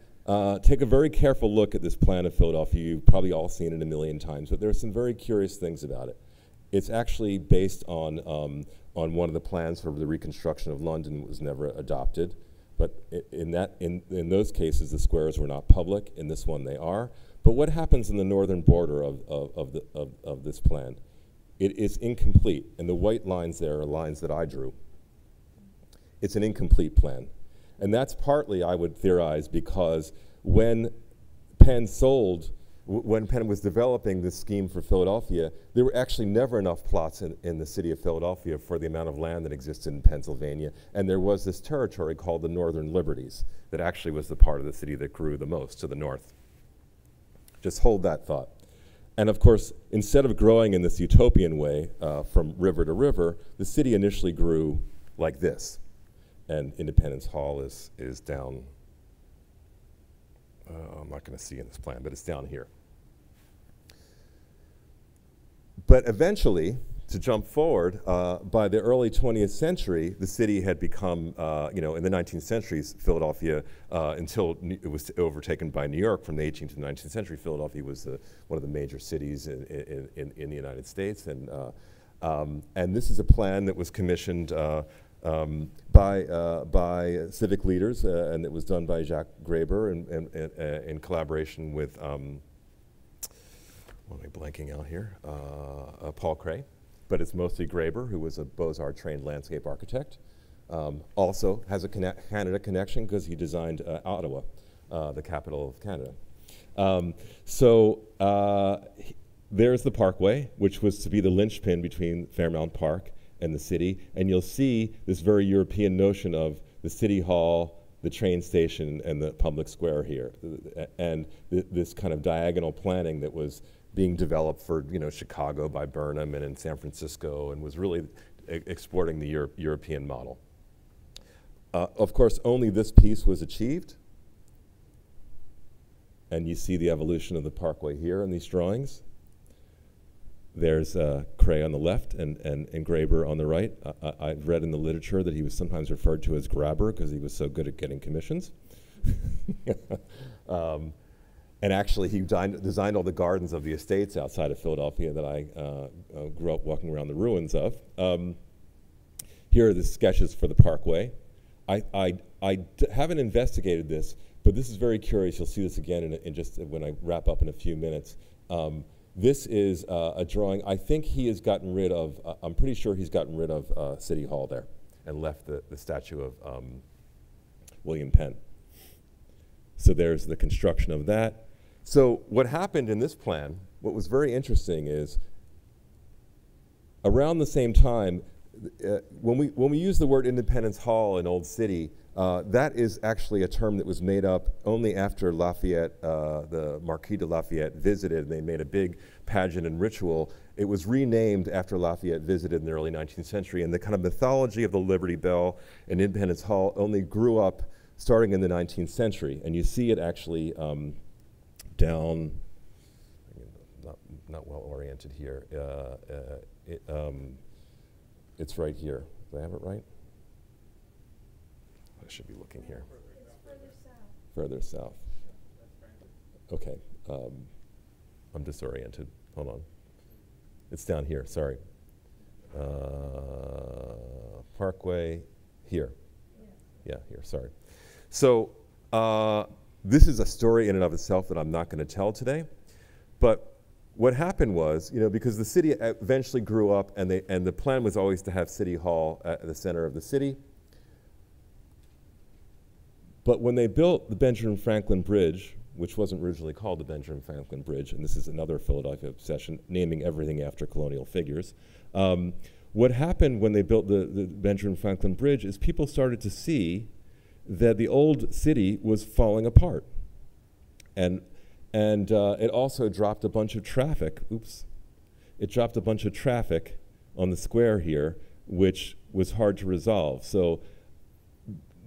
take a very careful look at this plan of Philadelphia. You've probably all seen it a million times, but there are some very curious things about it. It's actually based on one of the plans for the reconstruction of London that was never adopted. But in those cases, the squares were not public. In this one, they are. But what happens in the northern border of this plan? It is incomplete, and the white lines there are lines that I drew. It's an incomplete plan. And that's partly, I would theorize, because when Penn was developing this scheme for Philadelphia, there were actually never enough plots in the city of Philadelphia for the amount of land that existed in Pennsylvania. And there was this territory called the Northern Liberties that actually was the part of the city that grew the most to the north. Just hold that thought. And of course, instead of growing in this utopian way from river to river, the city initially grew like this. And Independence Hall is down, I'm not going to see in this plan, but it's down here. But eventually, to jump forward, by the early 20th century, the city had become, you know, in the 19th century, Philadelphia, until it was overtaken by New York from the 18th to the 19th century, Philadelphia was one of the major cities in the United States. And this is a plan that was commissioned by civic leaders, and it was done by Jacques Graeber in collaboration with, what am I blanking out here? Paul Cray. But it's mostly Graeber, who was a Beaux-Arts trained landscape architect. Also has a Canada connection because he designed Ottawa, the capital of Canada. There's the Parkway, which was to be the linchpin between Fairmount Park and the city. And you'll see this very European notion of the city hall, the train station, and the public square here. And this kind of diagonal planning that was being developed for, you know, Chicago by Burnham and in San Francisco, and was really exporting the European model. Of course, only this piece was achieved. And you see the evolution of the Parkway here in these drawings. There's Cray on the left and Graeber on the right. I've read in the literature that he was sometimes referred to as Grabber because he was so good at getting commissions. And actually, he designed all the gardens of the estates outside of Philadelphia that I grew up walking around the ruins of. Here are the sketches for the Parkway. I haven't investigated this, but this is very curious. You'll see this again in just when I wrap up in a few minutes. This is a drawing. I think he has gotten rid of, I'm pretty sure he's gotten rid of City Hall there and left the statue of William Penn. So there's the construction of that. So what happened in this plan, what was very interesting is around the same time, when we use the word Independence Hall in Old City, that is actually a term that was made up only after Lafayette, the Marquis de Lafayette visited, and they made a big pageant and ritual. It was renamed after Lafayette visited in the early 19th century, and the kind of mythology of the Liberty Bell and Independence Hall only grew up starting in the 19th century. And you see it actually down, not well oriented here. It's right here. Do I have it right? I should be looking here. It's further south. Further south. Okay. I'm disoriented. Hold on. It's down here. Sorry. Parkway here. Yeah, here. Sorry. So this is a story in and of itself that I'm not going to tell today. But what happened was, you know, because the city eventually grew up, and the plan was always to have City Hall at the center of the city. But when they built the Benjamin Franklin Bridge, which wasn't originally called the Benjamin Franklin Bridge, and this is another Philadelphia obsession, naming everything after colonial figures. What happened when they built the Benjamin Franklin Bridge is people started to see that the old city was falling apart. And it also dropped a bunch of traffic. Oops. It dropped a bunch of traffic on the square here, which was hard to resolve. So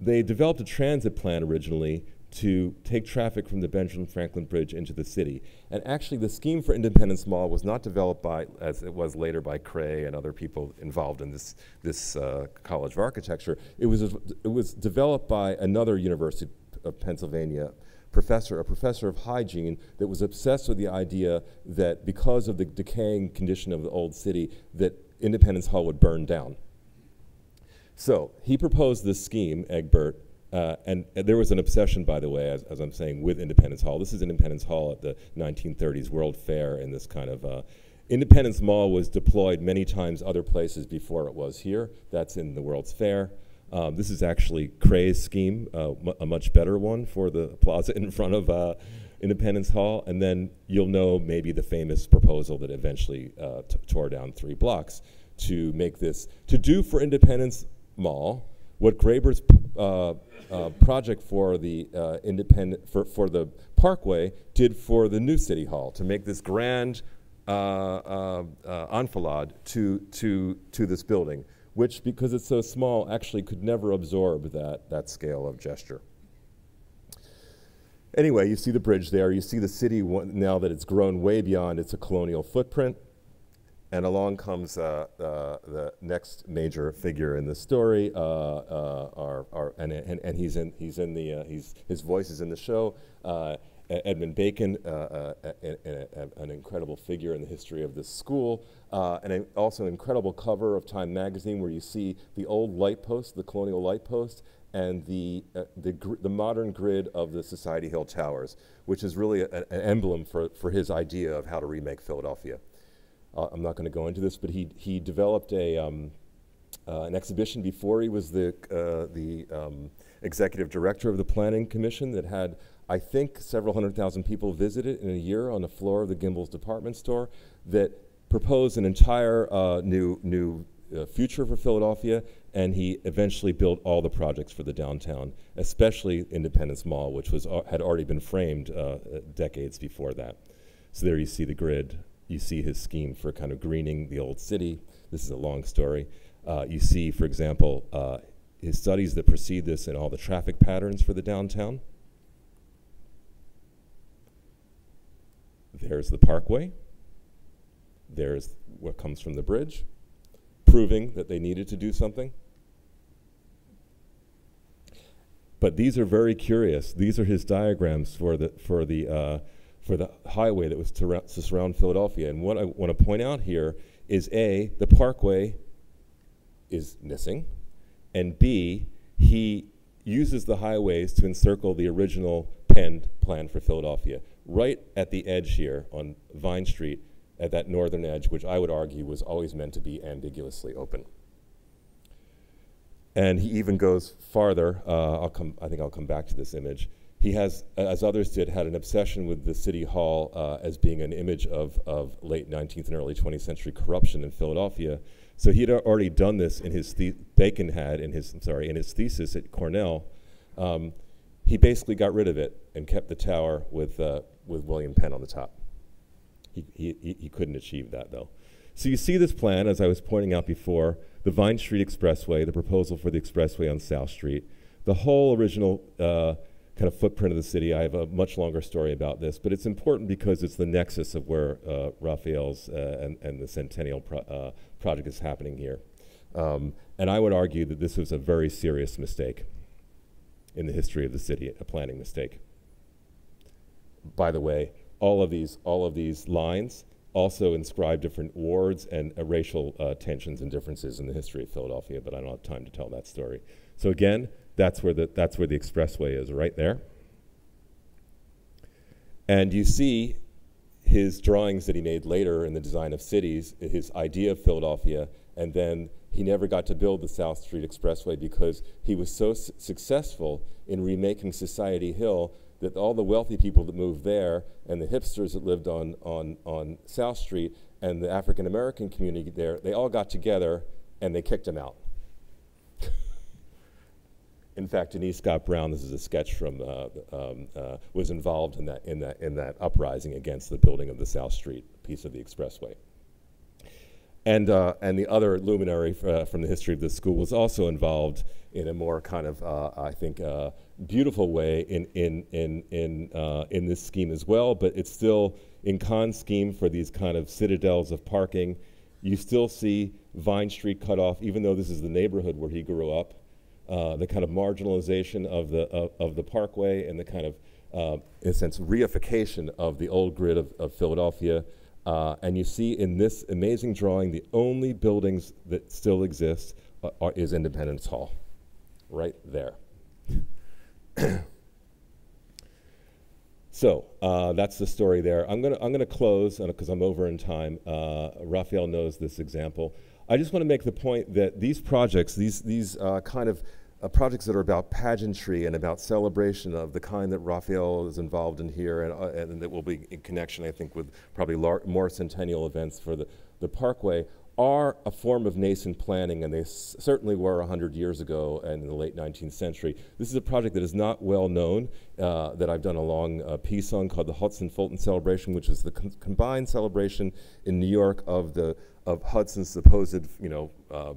they developed a transit plan originally to take traffic from the Benjamin Franklin Bridge into the city. And actually, the scheme for Independence Mall was not developed by, as it was later, by Cray and other people involved in this College of Architecture. It was developed by another University of Pennsylvania professor, a professor of hygiene that was obsessed with the idea that because of the decaying condition of the old city, that Independence Hall would burn down. So he proposed this scheme, Egbert, and there was an obsession, by the way, as I'm saying, with Independence Hall. This is Independence Hall at the 1930s World Fair, and this kind of Independence Mall was deployed many times other places before it was here. That's in the World's Fair. This is actually Cray's scheme, a much better one for the plaza in front of Independence Hall. And then you'll know maybe the famous proposal that eventually tore down 3 blocks to make this, to do for Independence Mall what Graeber's project for the for the Parkway did for the new City Hall, to make this grand enfilade to this building, which, because it's so small, actually could never absorb that scale of gesture. Anyway, you see the bridge there. You see the city now that it's grown way beyond its colonial footprint. And along comes the next major figure in the story, and his voice is in the show. Edmund Bacon, an incredible figure in the history of this school, and also an incredible cover of Time magazine where you see the old light post, the colonial light post, and the modern grid of the Society Hill Towers, which is really an emblem for his idea of how to remake Philadelphia. I'm not going to go into this, but he developed an exhibition before he was the executive director of the Planning Commission that had, I think, several 100,000 people visit it in a year on the floor of the Gimbel's department store that proposed an entire new future for Philadelphia, and he eventually built all the projects for the downtown, especially Independence Mall, which had already been framed decades before that. So there you see the grid. You see his scheme for kind of greening the old city. This is a long story. You see, for example, his studies that precede this and all the traffic patterns for the downtown. There's the Parkway. There's what comes from the bridge, proving that they needed to do something. But these are very curious. These are his diagrams for the highway that was to surround Philadelphia. And what I want to point out here is A, the Parkway is missing, and B, he uses the highways to encircle the original Penn plan for Philadelphia, right at the edge here on Vine Street, at that northern edge, which I would argue was always meant to be ambiguously open. And he even goes farther. I think I'll come back to this image. He has, as others did, had an obsession with the City Hall as being an image of late 19th and early 20th century corruption in Philadelphia. So he had already done this in his Bacon had in his thesis at Cornell. He basically got rid of it and kept the tower with William Penn on the top. He couldn't achieve that though. So you see this plan, as I was pointing out before, the Vine Street Expressway, the proposal for the expressway on South Street, the whole original kind of footprint of the city. I have a much longer story about this, but it's important because it's the nexus of where Raphael's and the Centennial project is happening here. And I would argue that this was a very serious mistake in the history of the city, a planning mistake. By the way, all of these lines also inscribe different wards and racial tensions and differences in the history of Philadelphia, but I don't have time to tell that story. So again, that's where the expressway is, right there. And you see his drawings that he made later in the design of cities, his idea of Philadelphia, and then he never got to build the South Street Expressway because he was so successful in remaking Society Hill that all the wealthy people that moved there and the hipsters that lived on South Street and the African American community there, they all got together and they kicked him out. In fact, Denise Scott Brown, this is a sketch from, was involved in that uprising against the building of the South Street piece of the expressway. And the other luminary from the history of this school was also involved in a more kind of, I think, beautiful way in this scheme as well, but it's still in Kahn's scheme for these kind of citadels of parking. You still see Vine Street cut off, even though this is the neighborhood where he grew up. The kind of marginalization of the Parkway and the kind of, in a sense, reification of the old grid of Philadelphia. And you see in this amazing drawing, the only buildings that still exist is Independence Hall, right there. So that's the story there. I'm gonna close because I'm over in time. Raphael knows this example. I just want to make the point that these projects, these kind of projects that are about pageantry and about celebration of the kind that Raphael is involved in here, and that will be in connection, I think, with probably more centennial events for the Parkway, are a form of nascent planning, and they certainly were 100 years ago and in the late 19th century. This is a project that is not well known, that I've done a long piece on called the Hudson-Fulton Celebration, which is the combined celebration in New York of Hudson's supposed,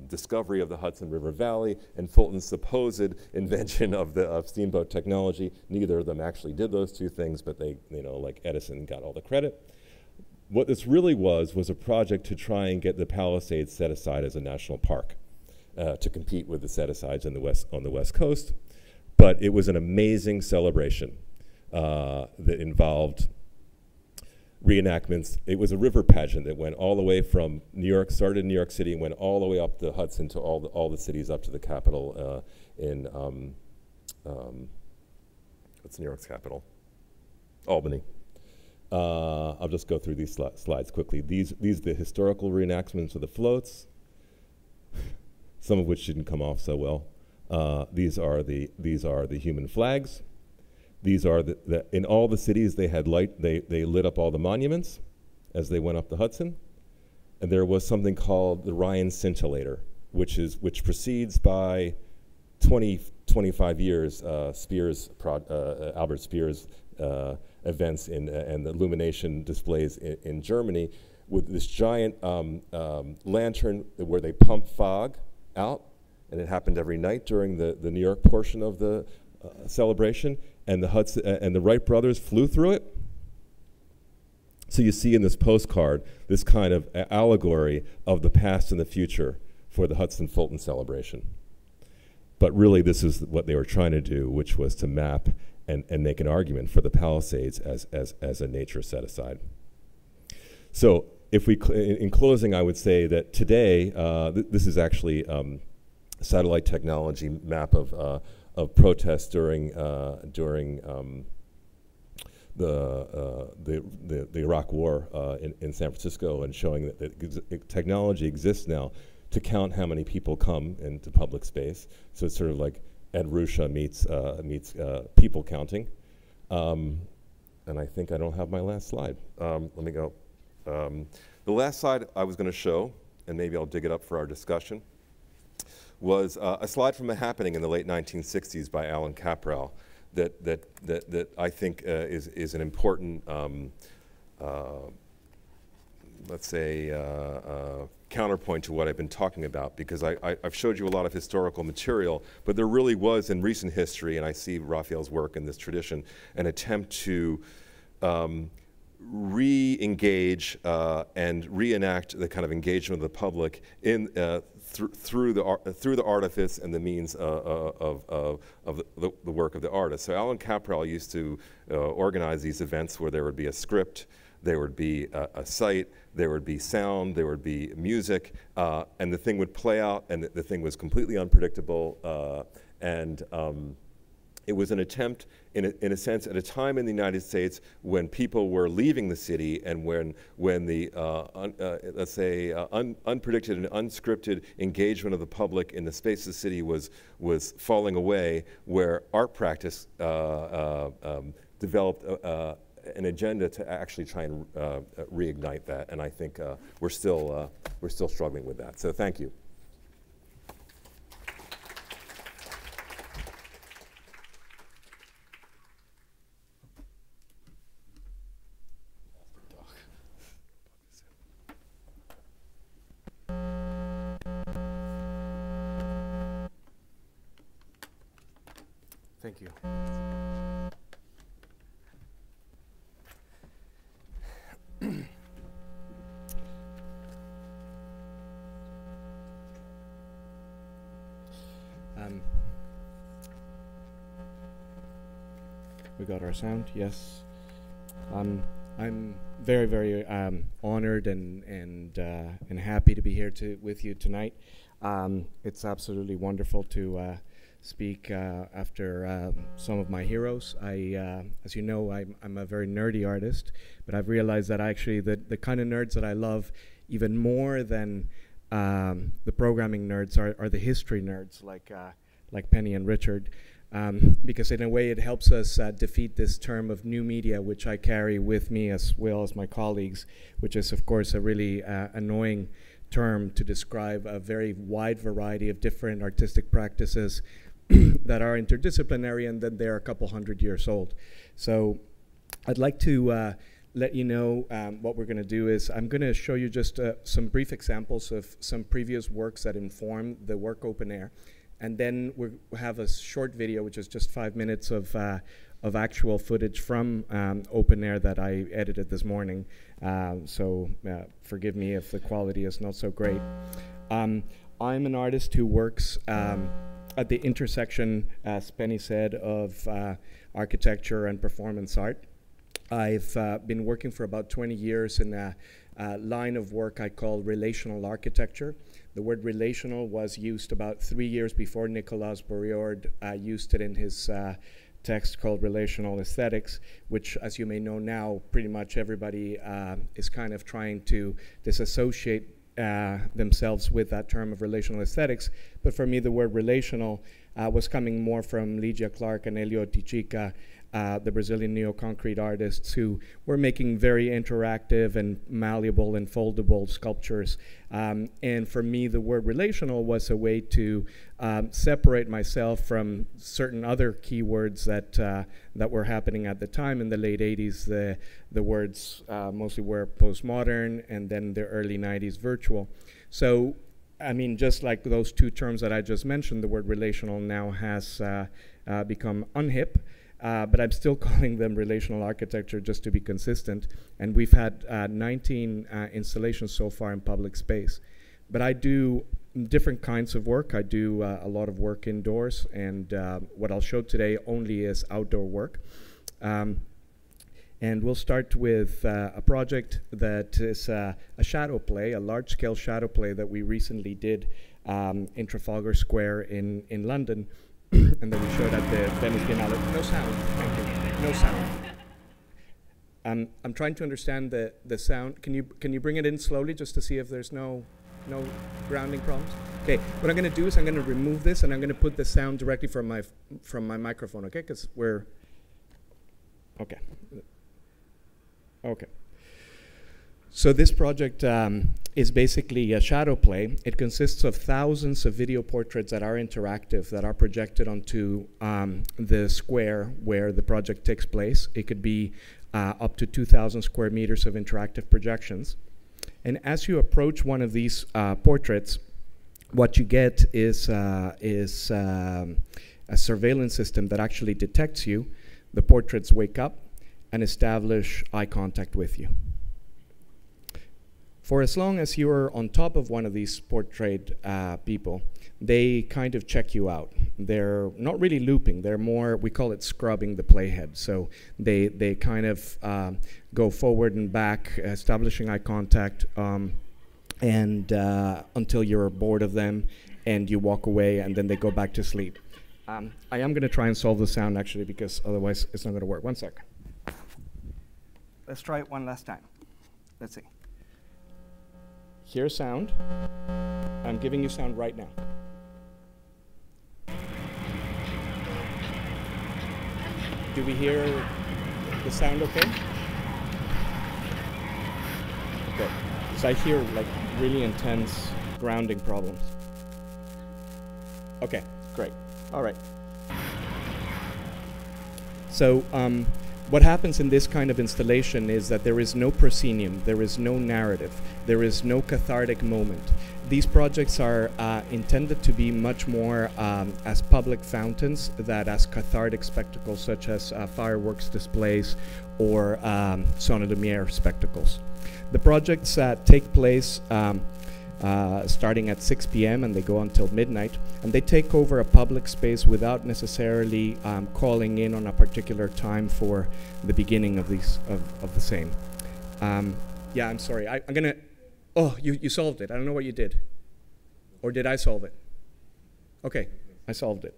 discovery of the Hudson River Valley and Fulton's supposed invention of steamboat technology. Neither of them actually did those two things, but they, like Edison, got all the credit. What this really was a project to try and get the Palisades set aside as a national park, to compete with the set-asides on the West Coast. But it was an amazing celebration that involved reenactments. It was a river pageant that went all the way from New York, started in New York City, and went all the way up the Hudson to all the cities up to the capital in, what's New York's capital? Albany. I'll just go through these slides quickly. These are the historical reenactments of the floats, some of which didn't come off so well. These are the human flags. These are in all the cities they had light. They lit up all the monuments as they went up the Hudson, and there was something called the Ryan Scintillator, which precedes by 25 years Albert Speer's events and the illumination displays in Germany, with this giant lantern where they pump fog out, and it happened every night during the New York portion of the celebration, and the Wright brothers flew through it. So you see in this postcard this kind of allegory of the past and the future for the Hudson Fulton celebration. But really this is what they were trying to do, which was to map and make an argument for the Palisades as a nature set-aside. So if in closing, I would say that today, this is actually satellite technology map of protests during the Iraq War in San Francisco, and showing that technology exists now to count how many people come into public space. So it's sort of like Ed Ruscha meets people counting. And I think I don't have my last slide. Let me go. The last slide I was going to show, and maybe I'll dig it up for our discussion, was a slide from a happening in the late 1960s by Alan Caprell that I think is an important, let's say, counterpoint to what I've been talking about, because I've showed you a lot of historical material, but there really was in recent history, and I see Raphael's work in this tradition, an attempt to re-engage and reenact the kind of engagement of the public in through the artifice and the means of the work of the artist. So Alan Caprell used to organize these events where there would be a script, there would be a site, there would be sound, there would be music, and the thing would play out, and the thing was completely unpredictable, and it was an attempt, in a sense, at a time in the United States when people were leaving the city, and when the, let's say, unpredicted and unscripted engagement of the public in the space of the city was falling away, where art practice developed an agenda to actually try and reignite that. And I think we're still struggling with that. So thank you. Thank you. We got our sound, yes. I'm very, very honored and happy to be here with you tonight. It's absolutely wonderful to speak after some of my heroes. As you know, I'm a very nerdy artist, but I've realized that actually the kind of nerds that I love even more than the programming nerds are the history nerds, like Penny and Richard, because in a way it helps us defeat this term of new media, which I carry with me as well as my colleagues, which is of course a really annoying term to describe a very wide variety of different artistic practices that are interdisciplinary, and then they're a couple hundred years old. So I'd like to let you know what we're going to do is I'm going to show you just some brief examples of some previous works that inform the work Open Air, and then we'll have a short video, which is just 5 minutes of of actual footage from open air that I edited this morning. So forgive me if the quality is not so great. I'm an artist who works at the intersection, as Penny said, of architecture and performance art. I've been working for about 20 years in a line of work I call relational architecture. The word relational was used about 3 years before Nicolas Bourriord used it in his text called Relational Aesthetics, which, as you may know now, pretty much everybody is kind of trying to disassociate themselves with that term of relational aesthetics. But for me, the word relational was coming more from Lydia Clark and Elio Tichica, the Brazilian neo-concrete artists who were making very interactive and malleable and foldable sculptures. And for me, the word relational was a way to separate myself from certain other keywords that were happening at the time in the late 80s. The words mostly were postmodern, and then the early 90s virtual. So, I mean, just like those two terms that I just mentioned, the word relational now has become unhip. But I'm still calling them relational architecture just to be consistent. And we've had 19 installations so far in public space. But I do different kinds of work. I do a lot of work indoors, and what I'll show today only is outdoor work. And we'll start with a project that is a shadow play, a large-scale shadow play that we recently did in Trafalgar Square in London. And then we showed at the Venice Biennale. No sound, thank you. No sound. I'm trying to understand the sound. Can you bring it in slowly just to see if there's no grounding problems? Okay. What I'm going to do is I'm going to remove this and I'm going to put the sound directly from my microphone. Okay, because we're okay. Okay. So this project is basically a shadow play. It consists of thousands of video portraits that are interactive, that are projected onto the square where the project takes place. It could be up to 2,000 square meters of interactive projections. And as you approach one of these portraits, what you get is a surveillance system that actually detects you. The portraits wake up and establish eye contact with you. For as long as you're on top of one of these portrait people, they kind of check you out. They're not really looping. They're more, we call it scrubbing the playhead. So they kind of go forward and back, establishing eye contact, and until you're bored of them and you walk away, and then they go back to sleep. I am going to try and solve the sound, actually, because otherwise it's not going to work. 1 second. Let's try it one last time. Let's see. Here's sound. I'm giving you sound right now. Do we hear the sound okay? Okay. So I hear like really intense grounding problems. Okay, great. All right. So what happens in this kind of installation is that there is no proscenium, there is no narrative, there is no cathartic moment. These projects are intended to be much more as public fountains than as cathartic spectacles such as fireworks displays or Sonne Lumiere spectacles. The projects take place starting at 6 p.m. and they go until midnight, and they take over a public space without necessarily calling in on a particular time for the beginning of these of the same. Yeah, I'm sorry. I'm gonna. Oh, you solved it. I don't know what you did, or did I solve it? Okay, I solved it.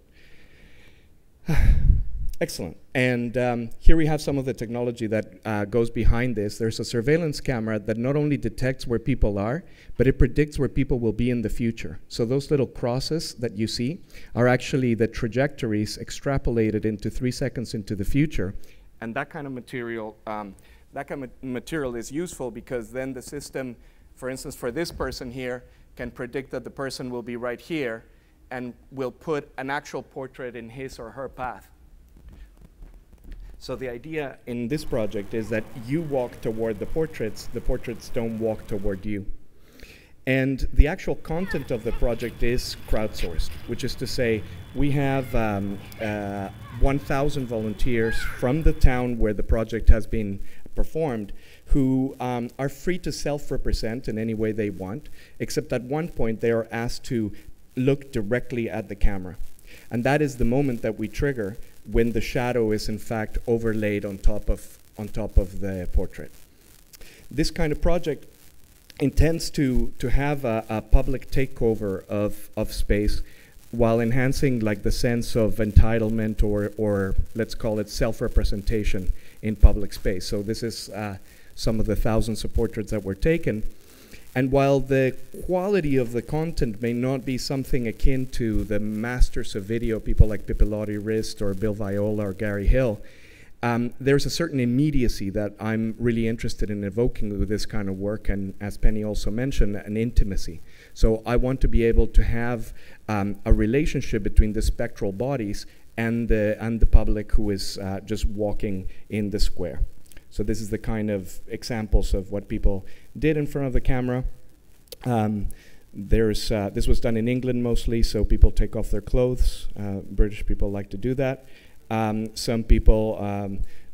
Excellent. And here we have some of the technology that goes behind this. There's a surveillance camera that not only detects where people are, but it predicts where people will be in the future. So those little crosses that you see are actually the trajectories extrapolated into 3 seconds into the future. And that kind of material, is useful because then the system, for instance, for this person here, can predict that the person will be right here and will put an actual portrait in his or her path. So the idea in this project is that you walk toward the portraits don't walk toward you. And the actual content of the project is crowdsourced, which is to say we have 1,000 volunteers from the town where the project has been performed who are free to self-represent in any way they want, except at one point they are asked to look directly at the camera. And that is the moment that we trigger when the shadow is in fact overlaid on top of the portrait. This kind of project intends to have a public takeover of space while enhancing like the sense of entitlement or let's call it self-representation in public space. So this is some of the thousands of portraits that were taken. And while the quality of the content may not be something akin to the masters of video, people like Pipilotti Rist or Bill Viola or Gary Hill, there's a certain immediacy that I'm really interested in evoking with this kind of work, and as Penny also mentioned, an intimacy. So I want to be able to have a relationship between the spectral bodies and the public who is just walking in the square. So this is the kind of examples of what people did in front of the camera. This was done in England mostly, so people take off their clothes. British people like to do that. Some people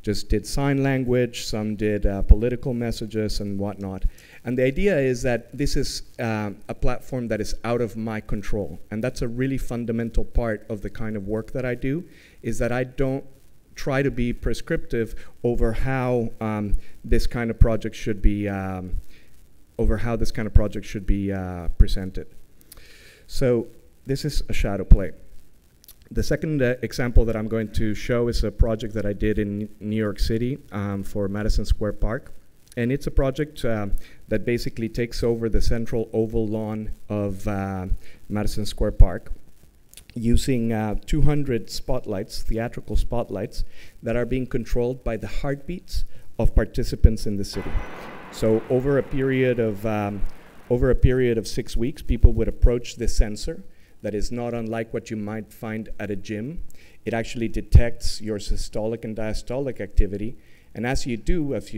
just did sign language, some did political messages and whatnot. And the idea is that this is a platform that is out of my control. And that's a really fundamental part of the kind of work that I do, is that I don't try to be prescriptive over how this kind of project should be presented. So this is a shadow play. The second example that I'm going to show is a project that I did in New York City for Madison Square Park. And it's a project that basically takes over the central oval lawn of Madison Square Park, using 200 spotlights, theatrical spotlights, that are being controlled by the heartbeats of participants in the city. So over a period of 6 weeks, people would approach this sensor that is not unlike what you might find at a gym. It actually detects your systolic and diastolic activity, and as you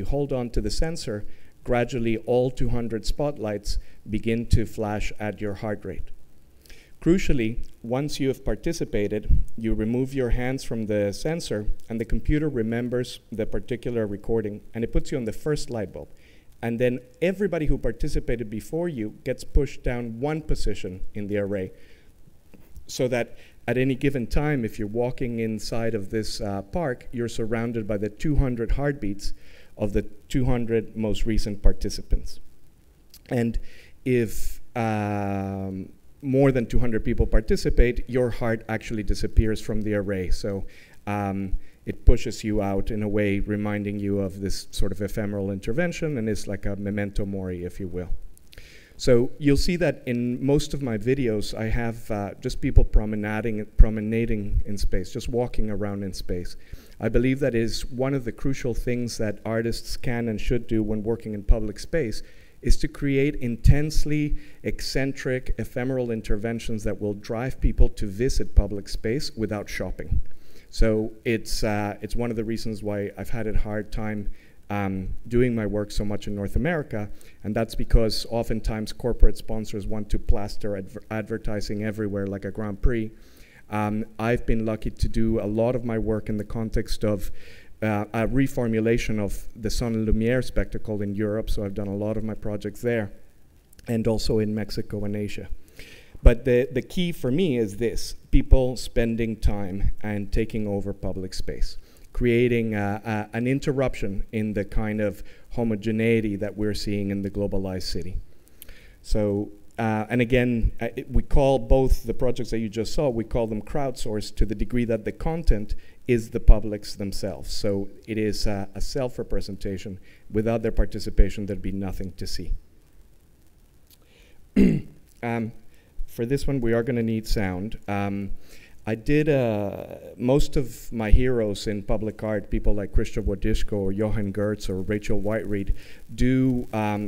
hold on to the sensor, gradually all 200 spotlights begin to flash at your heart rate. Crucially, once you have participated, you remove your hands from the sensor, and the computer remembers the particular recording, and it puts you on the first light bulb. And then everybody who participated before you gets pushed down one position in the array, so that at any given time, if you're walking inside of this park, you're surrounded by the 200 heartbeats of the 200 most recent participants. And if more than 200 people participate, your heart actually disappears from the array. So it pushes you out in a way, reminding you of this sort of ephemeral intervention, and is like a memento mori, if you will. So you'll see that in most of my videos, I have just people promenading in space, just walking around in space. I believe that is one of the crucial things that artists can and should do when working in public space, is to create intensely eccentric, ephemeral interventions that will drive people to visit public space without shopping. So it's one of the reasons why I've had a hard time doing my work so much in North America, and that's because oftentimes corporate sponsors want to plaster advertising everywhere like a Grand Prix. I've been lucky to do a lot of my work in the context of a reformulation of the Son and Lumiere spectacle in Europe, so I've done a lot of my projects there, and also in Mexico and Asia. But the key for me is this: people spending time and taking over public space, creating an interruption in the kind of homogeneity that we're seeing in the globalized city. So, and again, we call both the projects that you just saw, we call them crowdsourced to the degree that the content is the public's themselves. So it is a self-representation. Without their participation, there'd be nothing to see. For this one, we are going to need sound. I did most of my heroes in public art, people like Krzysztof Wodishko or Johan Gertz or Rachel Whiteread, do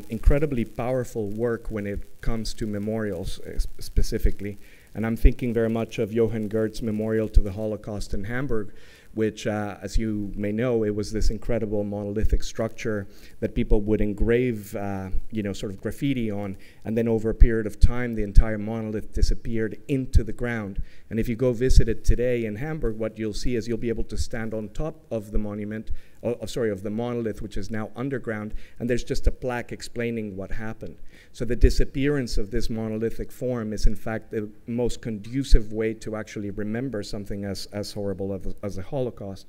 incredibly powerful work when it comes to memorials specifically. And I'm thinking very much of Johann Goeth's Memorial to the Holocaust in Hamburg, which, as you may know, it was this incredible monolithic structure that people would engrave, sort of graffiti on, and then over a period of time, the entire monolith disappeared into the ground. And if you go visit it today in Hamburg, what you'll see is you'll be able to stand on top of the monument, of the monolith, which is now underground, and there's just a plaque explaining what happened. So the disappearance of this monolithic form is in fact the most conducive way to actually remember something as horrible as the Holocaust.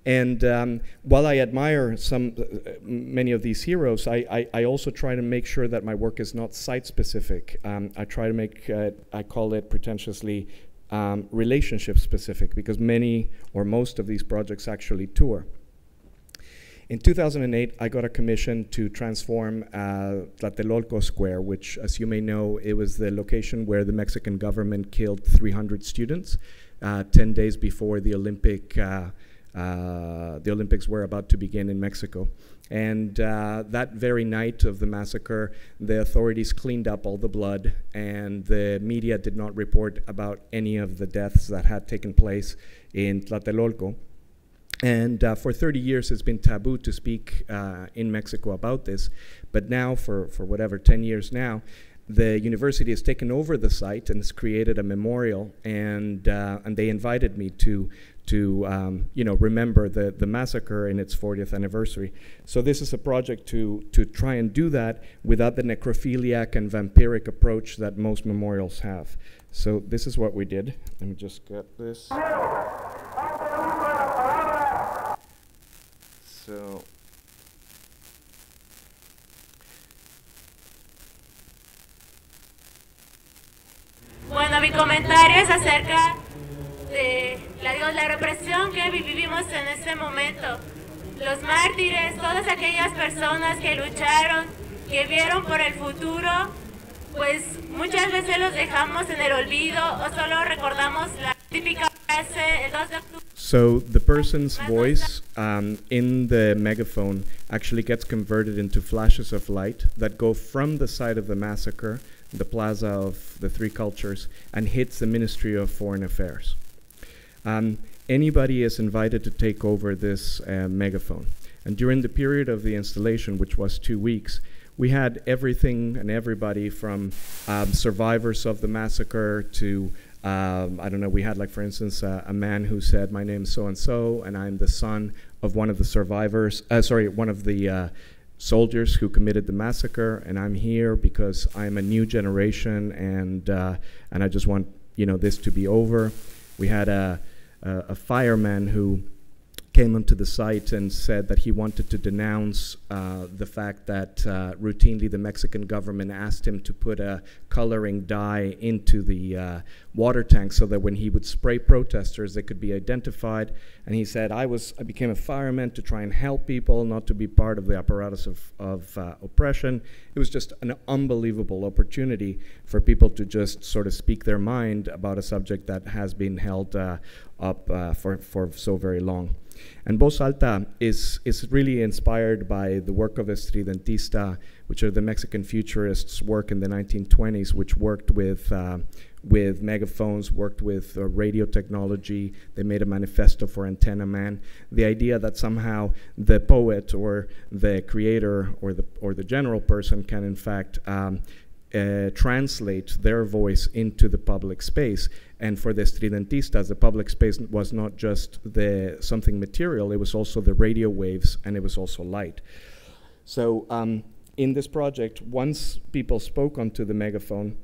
And while I admire many of these heroes, I also try to make sure that my work is not site-specific. I try to make, I call it pretentiously, relationship-specific, because many or most of these projects actually tour. In 2008, I got a commission to transform Tlatelolco Square, which, as you may know, it was the location where the Mexican government killed 300 students 10 days before the Olympics were about to begin in Mexico. And that very night of the massacre, the authorities cleaned up all the blood, and the media did not report about any of the deaths that had taken place in Tlatelolco. And for 30 years, it's been taboo to speak in Mexico about this. But now, for whatever, 10 years now, the university has taken over the site and has created a memorial. And they invited me to remember the massacre in its 40th anniversary. So this is a project to try and do that without the necrophiliac and vampiric approach that most memorials have. So this is what we did. Let me just get this. So, bueno, mi comentario es acerca de la represión que vivimos en este momento. Los mártires, todas aquellas personas que lucharon, que vieron por el futuro, pues muchas veces los dejamos en el olvido o solo recordamos la típica frase, el 2 de octubre. So the person's voice in the megaphone actually gets converted into flashes of light that go from the site of the massacre, the plaza of the three cultures, and hits the Ministry of Foreign Affairs. Anybody is invited to take over this megaphone. And during the period of the installation, which was 2 weeks, we had everything and everybody from survivors of the massacre to I don't know, we had, like, for instance, a man who said, my name is so-and-so, and I'm the son of one of the survivors, one of the soldiers who committed the massacre, and I'm here because I'm a new generation, and I just want, this to be over. We had a fireman who came onto the site and said that he wanted to denounce the fact that routinely the Mexican government asked him to put a coloring dye into the water tank so that when he would spray protesters, they could be identified. And he said, I became a fireman to try and help people, not to be part of the apparatus of oppression. It was just an unbelievable opportunity for people to just sort of speak their mind about a subject that has been held up for so very long. And Voz Alta is really inspired by the work of Estridentista, which are the Mexican futurists' work in the 1920s, which worked with megaphones, worked with radio technology. They made a manifesto for Antenna Man. The idea that somehow the poet or the creator or the general person can in fact translate their voice into the public space. And for the Estridentistas, the public space was not just something material, it was also the radio waves, and it was also light. So in this project, once people spoke onto the megaphone,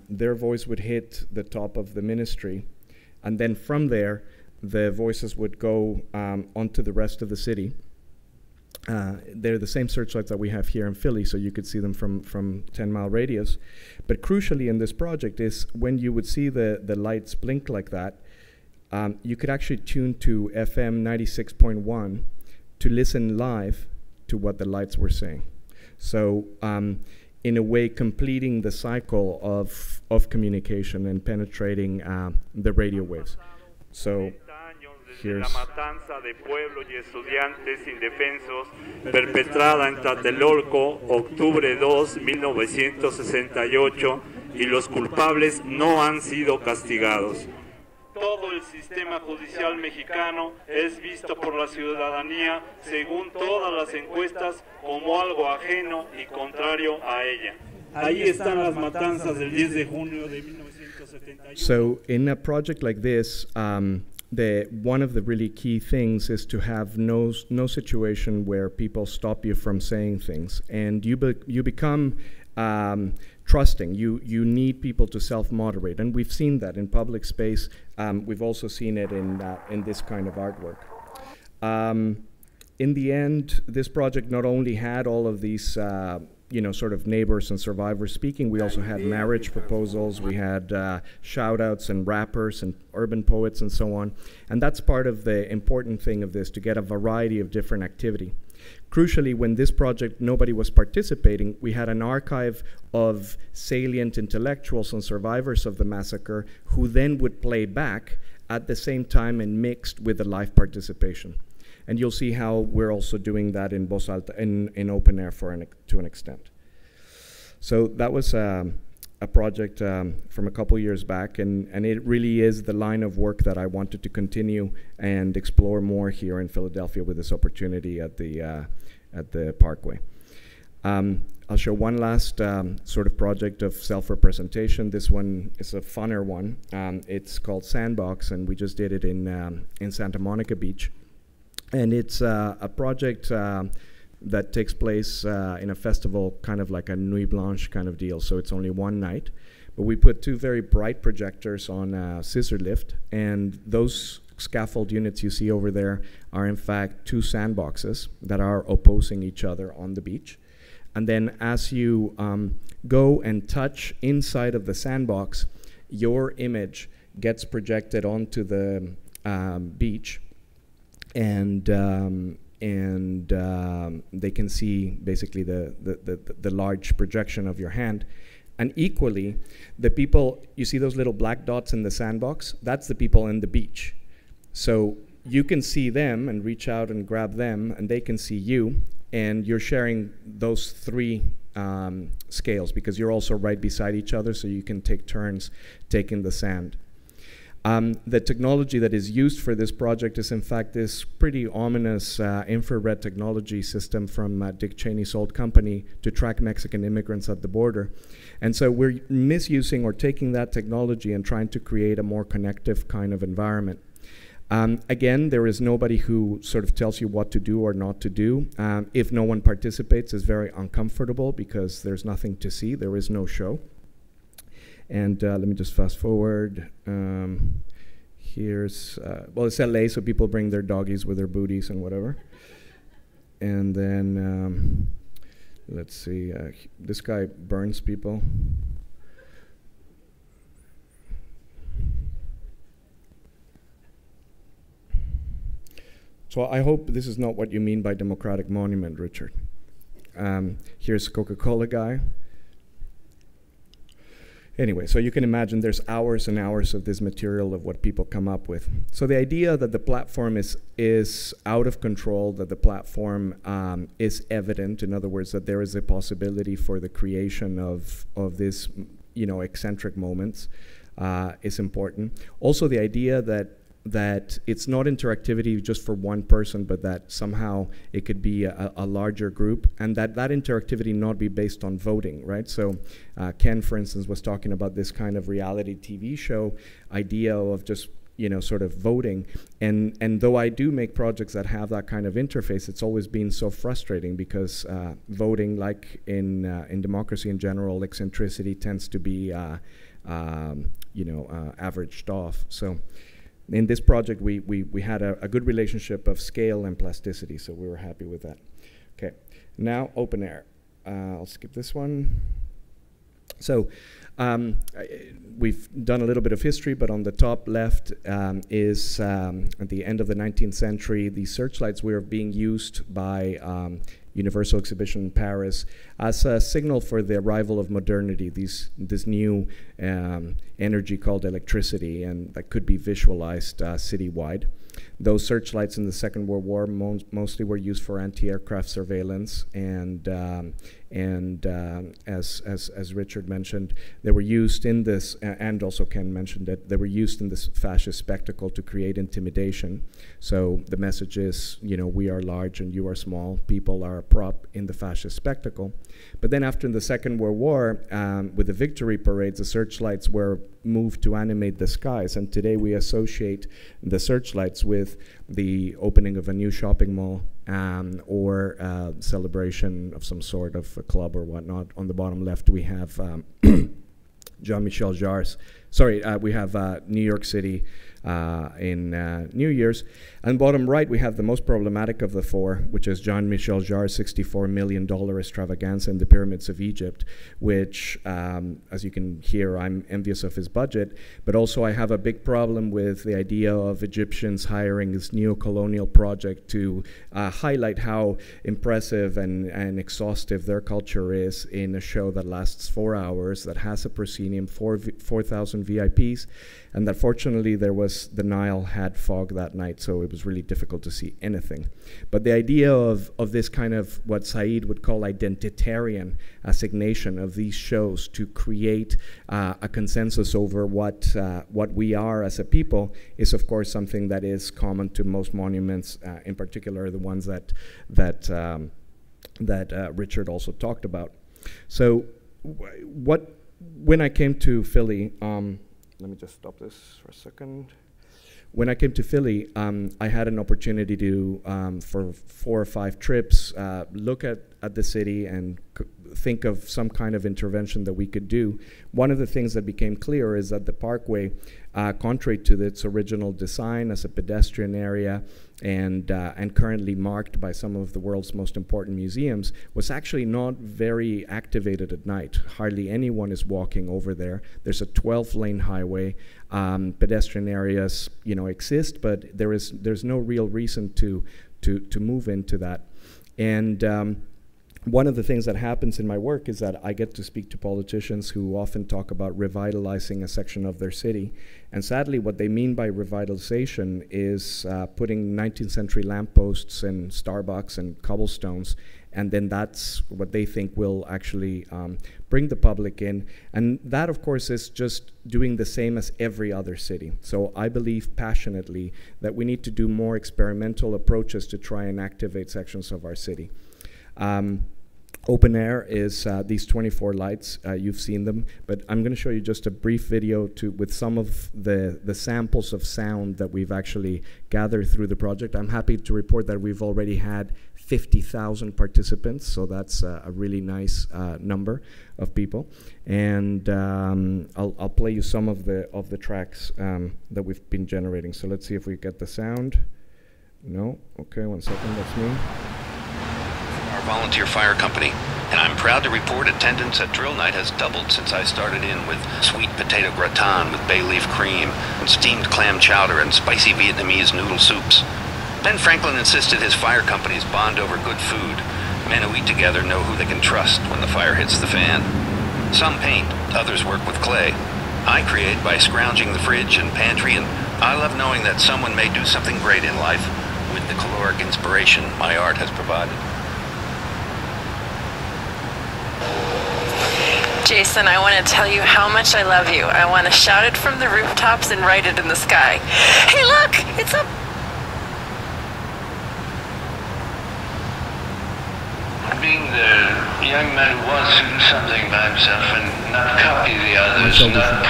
their voice would hit the top of the ministry, and then from there, the voices would go onto the rest of the city. They're the same searchlights that we have here in Philly, so you could see them from 10-mile radius. But crucially in this project is when you would see the lights blink like that, you could actually tune to FM 96.1 to listen live to what the lights were saying. So in a way, completing the cycle of communication and penetrating the radio waves. So la matanza de pueblos y estudiantes indefensos perpetrada en Tlatelolco, octubre 2, 1968, y los culpables no han sido castigados. Todo el sistema judicial mexicano es visto por la ciudadanía, según todas las encuestas, como algo ajeno y contrario a ella. Ahí están las matanzas del 10 de junio de 1971. So in a project like this, one of the really key things is to have no situation where people stop you from saying things, and you become trusting. You need people to self-moderate, and we've seen that in public space. We've also seen it in this kind of artwork. In the end, this project not only had all of these sort of neighbors and survivors speaking, we also had marriage proposals, we had shout-outs and rappers and urban poets and so on. And that's part of the important thing of this, to get a variety of different activity. Crucially, when this project, nobody was participating, we had an archive of salient intellectuals and survivors of the massacre who then would play back at the same time and mixed with the live participation. And you'll see how we're also doing that in Voz Alta, in open air to an extent. So that was a project from a couple years back, and it really is the line of work that I wanted to continue and explore more here in Philadelphia with this opportunity at the Parkway. I'll show one last sort of project of self-representation. This one is a funner one. It's called Sandbox, and we just did it in Santa Monica Beach. And it's a project that takes place in a festival, kind of like a Nuit Blanche kind of deal. So it's only one night. But we put two very bright projectors on a scissor lift. And those scaffold units you see over there are, in fact, two sandboxes that are opposing each other on the beach. And then as you go and touch inside of the sandbox, your image gets projected onto the beach. And they can see basically the large projection of your hand. And equally, the people, you see those little black dots in the sandbox? That's the people in the beach. So you can see them and reach out and grab them, and they can see you, and you're sharing those three scales, because you're also right beside each other, so you can take turns taking the sand. The technology that is used for this project is, in fact, this pretty ominous infrared technology system from Dick Cheney's old company to track Mexican immigrants at the border. And so we're misusing or taking that technology and trying to create a more connective kind of environment. Again, there is nobody who sort of tells you what to do or not to do. If no one participates, it's very uncomfortable because there's nothing to see. There is no show. And let me just fast forward. Here's, well, it's LA, so people bring their doggies with their booties and whatever. And then, let's see, this guy burns people. So I hope this is not what you mean by democratic monument, Richard. Here's Coca-Cola guy. Anyway, so you can imagine there's hours and hours of this material of what people come up with. So the idea that the platform is out of control, that the platform is evident, in other words, that there is a possibility for the creation of this, eccentric moments is important. Also the idea that it's not interactivity just for one person, but that somehow it could be a larger group, and that interactivity not be based on voting, right? So Ken, for instance, was talking about this kind of reality TV show idea of just, sort of voting. And though I do make projects that have that kind of interface, it's always been so frustrating because voting, like in democracy in general, eccentricity tends to be, averaged off. So in this project, we had a good relationship of scale and plasticity, so we were happy with that. Okay, now open air. I'll skip this one. So we've done a little bit of history, but on the top left is at the end of the 19th century, these searchlights were being used by Universal Exhibition in Paris as a signal for the arrival of modernity, this new energy called electricity, and that could be visualized citywide. Those searchlights in the Second World War mostly were used for anti-aircraft surveillance, and And as Richard mentioned, they were used in this, and also Ken mentioned that they were used in this fascist spectacle to create intimidation. So the message is, you know, we are large and you are small. People are a prop in the fascist spectacle. But then after the Second World War, with the victory parades, the searchlights were moved to animate the skies. And today we associate the searchlights with the opening of a new shopping mall or celebration of some sort of a club or whatnot. On the bottom left, we have Jean-Michel Jarre's. Sorry, we have New York City in New Year's. And bottom right, we have the most problematic of the four, which is Jean-Michel Jarre's $64 million extravaganza in the pyramids of Egypt, which, as you can hear, I'm envious of his budget, but also I have a big problem with the idea of Egyptians hiring this neo-colonial project to highlight how impressive and exhaustive their culture is in a show that lasts 4 hours, that has a proscenium, 4,000 VIPs, and that fortunately the Nile had fog that night, so it was really difficult to see anything. But the idea of this kind of what Said would call identitarian assignation of these shows to create a consensus over what we are as a people is of course something that is common to most monuments, in particular the ones that Richard also talked about. So when I came to Philly, let me just stop this for a second. When I came to Philly, I had an opportunity to, for 4 or 5 trips, look at the city and think of some kind of intervention that we could do. One of the things that became clear is that the Parkway, contrary to its original design as a pedestrian area and currently marked by some of the world's most important museums, was actually not very activated at night. Hardly anyone is walking over there. There's a 12-lane highway. Pedestrian areas, you know, exist, but there's no real reason to move into that. And one of the things that happens in my work is that I get to speak to politicians who often talk about revitalizing a section of their city. And sadly, what they mean by revitalization is putting 19th century lampposts and Starbucks and cobblestones, and then that's what they think will actually bring the public in. And that, of course, is just doing the same as every other city. So I believe passionately that we need to do more experimental approaches to try and activate sections of our city. Open air is these 24 lights. You've seen them, but I'm going to show you just a brief video with some of the samples of sound that we've actually gathered through the project. I'm happy to report that we've already had 50,000 participants, so that's a really nice number of people. And I'll play you some of the tracks that we've been generating. So let's see if we get the sound. No? Okay, 1 second, that's me. Our volunteer fire company, and I'm proud to report attendance at drill night has doubled since I started in with sweet potato gratin with bay leaf cream and steamed clam chowder and spicy Vietnamese noodle soups. Ben Franklin insisted his fire companies bond over good food. Men who eat together know who they can trust when the fire hits the fan. Some paint, others work with clay. I create by scrounging the fridge and pantry, and I love knowing that someone may do something great in life with the caloric inspiration my art has provided. Jason, I want to tell you how much I love you. I want to shout it from the rooftops and write it in the sky. Hey, look! It's up! Being the young man who wants to do something by himself and not copy the others, not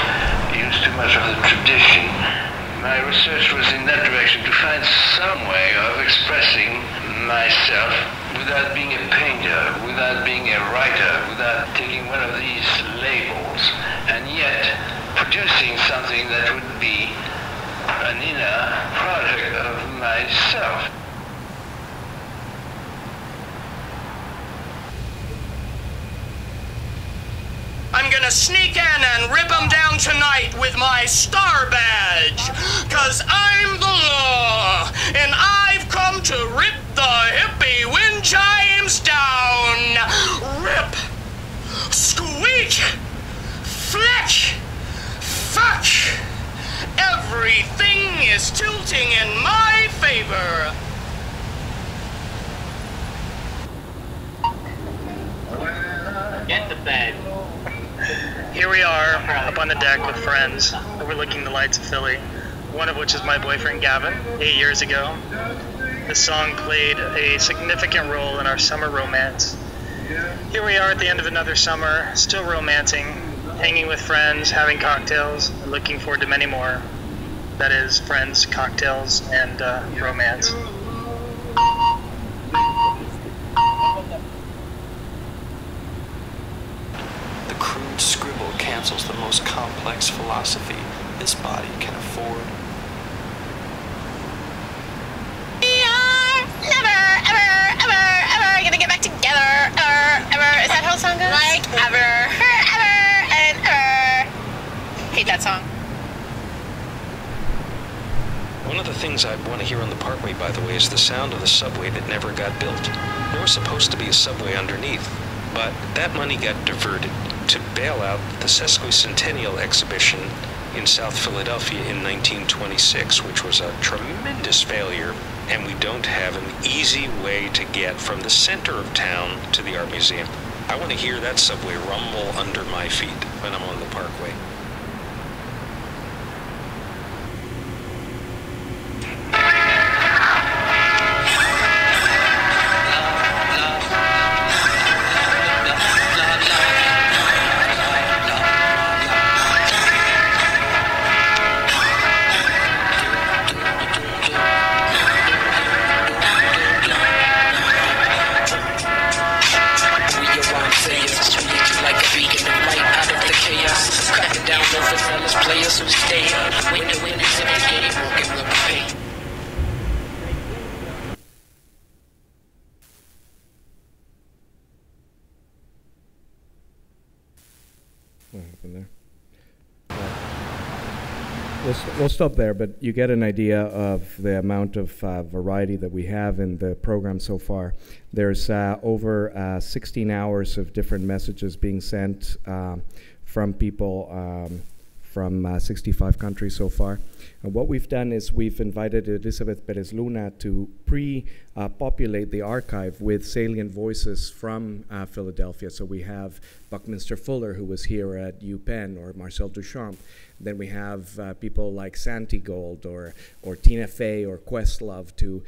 use too much of the tradition, my research was in that direction, to find some way of expressing myself without being a painter, without being a writer, without taking one of these labels, and yet producing something that would be an inner product of myself. I'm gonna sneak in and rip them down tonight with my star badge, 'cause I'm the law, and I've come to rip the hippie wind chimes down. Rip, squeak, flick, fuck. Everything is tilting in my favor. Well, Get to bed. Here we are, up on the deck with friends, overlooking the lights of Philly, one of which is my boyfriend Gavin, 8 years ago. This song played a significant role in our summer romance. Here we are at the end of another summer, still romancing, hanging with friends, having cocktails, and looking forward to many more. That is, friends, cocktails, and romance. The crude scribble cancels the most complex philosophy this body can afford. We are never, ever gonna get back together. Ever. Is that how the song goes? Like ever and ever. Hate that song. One of the things I'd want to hear on the Parkway, by the way, is the sound of the subway that never got built. There was supposed to be a subway underneath, but that money got diverted to bail out the Sesquicentennial exhibition in South Philadelphia in 1926, which was a tremendous failure, and we don't have an easy way to get from the center of town to the art museum. I want to hear that subway rumble under my feet when I'm on the Parkway. We'll stop there, but you get an idea of the amount of variety that we have in the program so far. There's over 16 hours of different messages being sent from people from 65 countries so far. And what we've done is we've invited Elizabeth Perez Luna to populate the archive with salient voices from Philadelphia. So we have Buckminster Fuller, who was here at UPenn, or Marcel Duchamp. Then we have people like Santi Gold or Tina Fey or Questlove to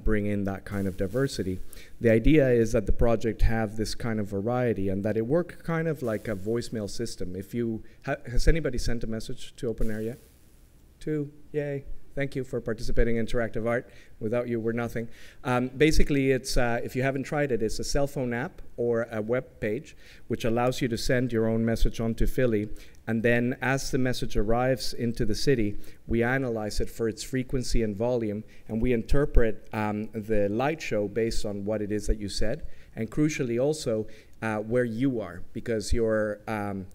bring in that kind of diversity. The idea is that the project have this kind of variety and that it work kind of like a voicemail system. If you has anybody sent a message to Open Air yet? 2, yay. Thank you for participating in interactive art. Without you, we're nothing. Basically, it's if you haven't tried it, it's a cell phone app or a web page which allows you to send your own message onto Philly. And then as the message arrives into the city, we analyze it for its frequency and volume, and we interpret the light show based on what it is that you said, and crucially also where you are, because your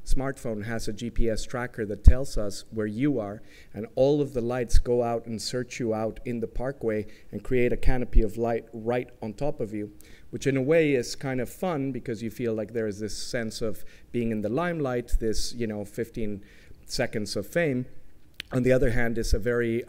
smartphone has a GPS tracker that tells us where you are, and all of the lights go out and search you out in the Parkway and create a canopy of light right on top of you, which in a way is kind of fun because you feel like there is this sense of being in the limelight, this 15 seconds of fame. On the other hand, it's a very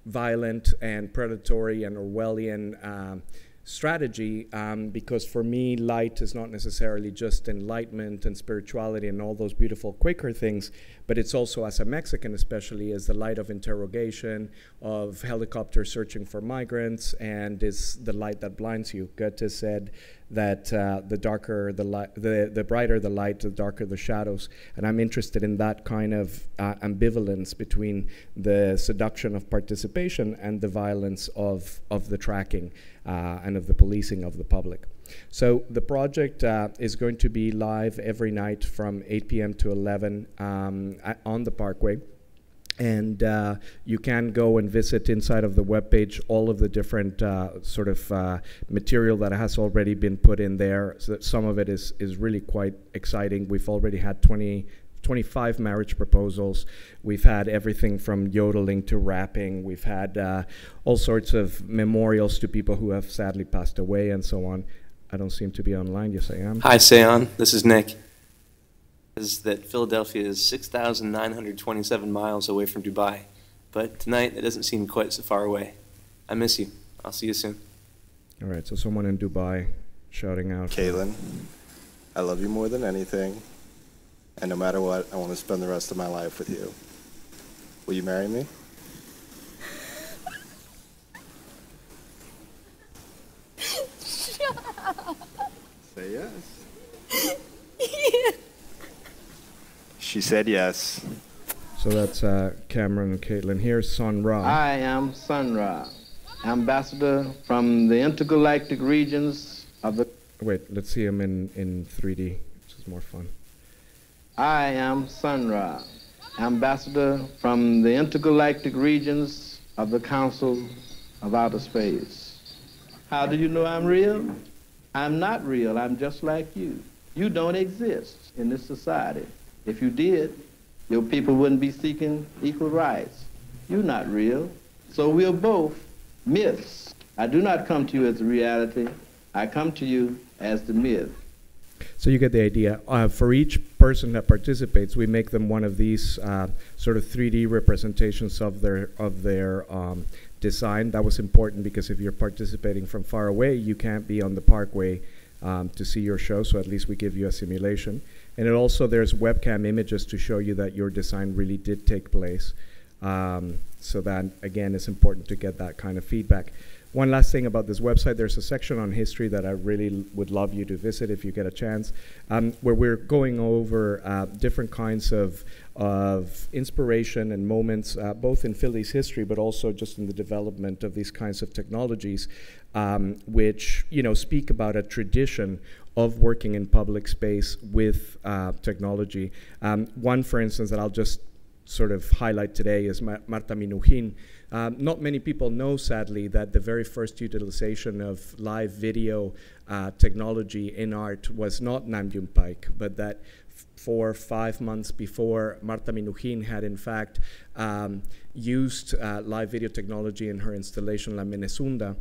violent and predatory and Orwellian strategy, because for me, light is not necessarily just enlightenment and spirituality and all those beautiful Quaker things, but it's also, as a Mexican especially, is the light of interrogation, of helicopters searching for migrants, and is the light that blinds you. Goethe said that the darker the light, the brighter the light, the darker the shadows. And I'm interested in that kind of ambivalence between the seduction of participation and the violence of the tracking and of the policing of the public. So the project is going to be live every night from 8 p.m. to 11 on the Parkway. And you can go and visit inside of the webpage all of the different sort of material that has already been put in there. So that some of it is really quite exciting. We've already had 25 marriage proposals. We've had everything from yodeling to rapping. We've had all sorts of memorials to people who have sadly passed away and so on. I don't seem to be online. Yes, I am. Hi, Seon. This is Nick. Is that Philadelphia is 6,927 miles away from Dubai, but tonight it doesn't seem quite so far away. I miss you. I'll see you soon. All right, so someone in Dubai shouting out. Kaylin, I love you more than anything, and no matter what, I want to spend the rest of my life with you. Will you marry me? Shut up. Say yes. Yeah. She said yes. So that's Cameron and Caitlin. Here's Sun Ra. I am Sun Ra, ambassador from the intergalactic regions of the... Wait, let's see him in 3D, which is more fun. I am Sun Ra, ambassador from the intergalactic regions of the Council of Outer Space. How do you know I'm real? I'm not real. I'm just like you. You don't exist in this society. If you did, your people wouldn't be seeking equal rights. You're not real. So we're both myths. I do not come to you as a reality. I come to you as the myth. So you get the idea. For each person that participates, we make them one of these sort of 3D representations of their design. That was important because if you're participating from far away, you can't be on the Parkway to see your show, so at least we give you a simulation. And it also, there's webcam images to show you that your design really did take place. So that, again, it's important to get that kind of feedback. One last thing about this website, there's a section on history that I really would love you to visit if you get a chance, where we're going over different kinds of inspiration and moments, both in Philly's history, but also just in the development of these kinds of technologies, which speak about a tradition of working in public space with technology. One, for instance, that I'll just sort of highlight today is Marta Minujín. Not many people know, sadly, that the very first utilization of live video technology in art was not Nam June Paik, but that 4 or 5 months before, Marta Minujín had in fact used live video technology in her installation La Menezunda.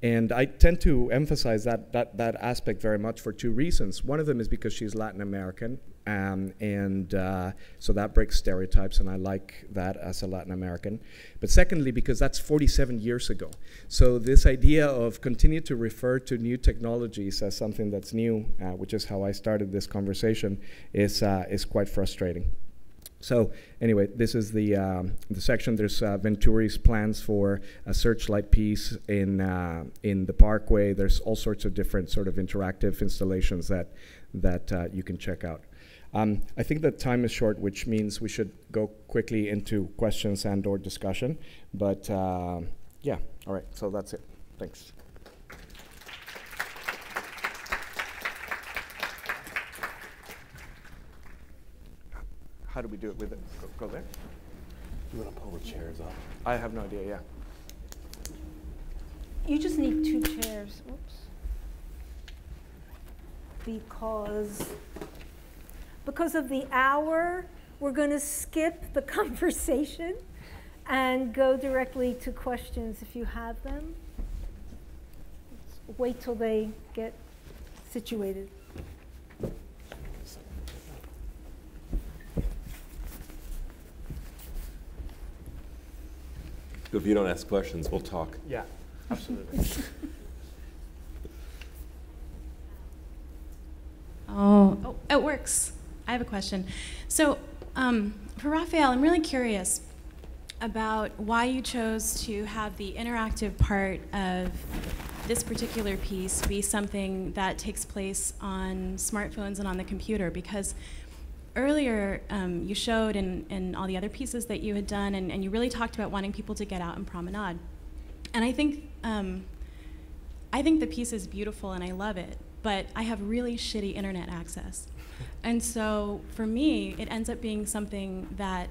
And I tend to emphasize that aspect very much for 2 reasons. One of them is because she's Latin American, so that breaks stereotypes, and I like that as a Latin American. But secondly, because that's 47 years ago. So this idea of continue to refer to new technologies as something that's new, which is how I started this conversation, is quite frustrating. So anyway, this is the section. There's Venturi's plans for a searchlight piece in the Parkway. There's all sorts of different sort of interactive installations that you can check out. I think that time is short, which means we should go quickly into questions and/or discussion. But yeah, all right. So that's it. Thanks. How do we do it with it? Go there? You want to pull the chairs up? I have no idea, yeah. You just need 2 chairs. Oops. Because of the hour, we're going to skip the conversation and go directly to questions if you have them. Let's wait till they get situated. If you don't ask questions, we'll talk. Yeah, absolutely. Oh, it works. I have a question. So for Rafael, I'm really curious about why you chose to have the interactive part of this particular piece be something that takes place on smartphones and on the computer, because earlier you showed in all the other pieces that you had done, and you really talked about wanting people to get out and promenade. And I think the piece is beautiful and I love it, but I have really shitty internet access. And so for me, it ends up being something that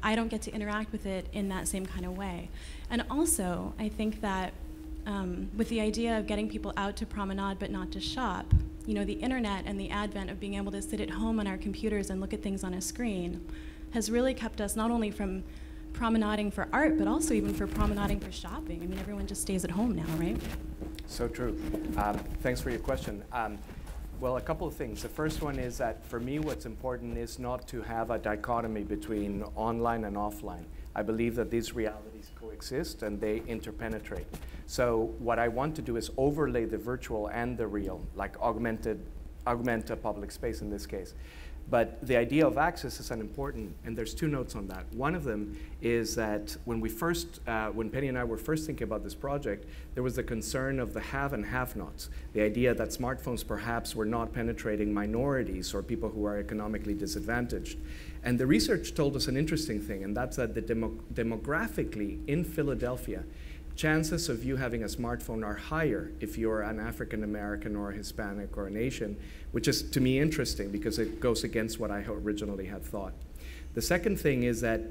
I don't get to interact with it in that same kind of way. And also, I think that with the idea of getting people out to promenade but not to shop, the internet and the advent of being able to sit at home on our computers and look at things on a screen has really kept us not only from promenading for art, but also even for promenading for shopping. I mean, everyone just stays at home now, right? So true. Thanks for your question. Well, a couple of things. The first one is that for me, what's important is not to have a dichotomy between online and offline. I believe that these realities coexist and they interpenetrate. So what I want to do is overlay the virtual and the real, like augmented augment a public space in this case. But the idea of access is an important, and there's two notes on that. One of them is that when Penny and I were first thinking about this project, there was the concern of the have and have-nots. The idea that smartphones perhaps were not penetrating minorities or people who are economically disadvantaged. And the research told us an interesting thing, and that's that demographically in Philadelphia, chances of you having a smartphone are higher if you're an African American or a Hispanic or an Asian, which is to me interesting because it goes against what I originally had thought. The second thing is that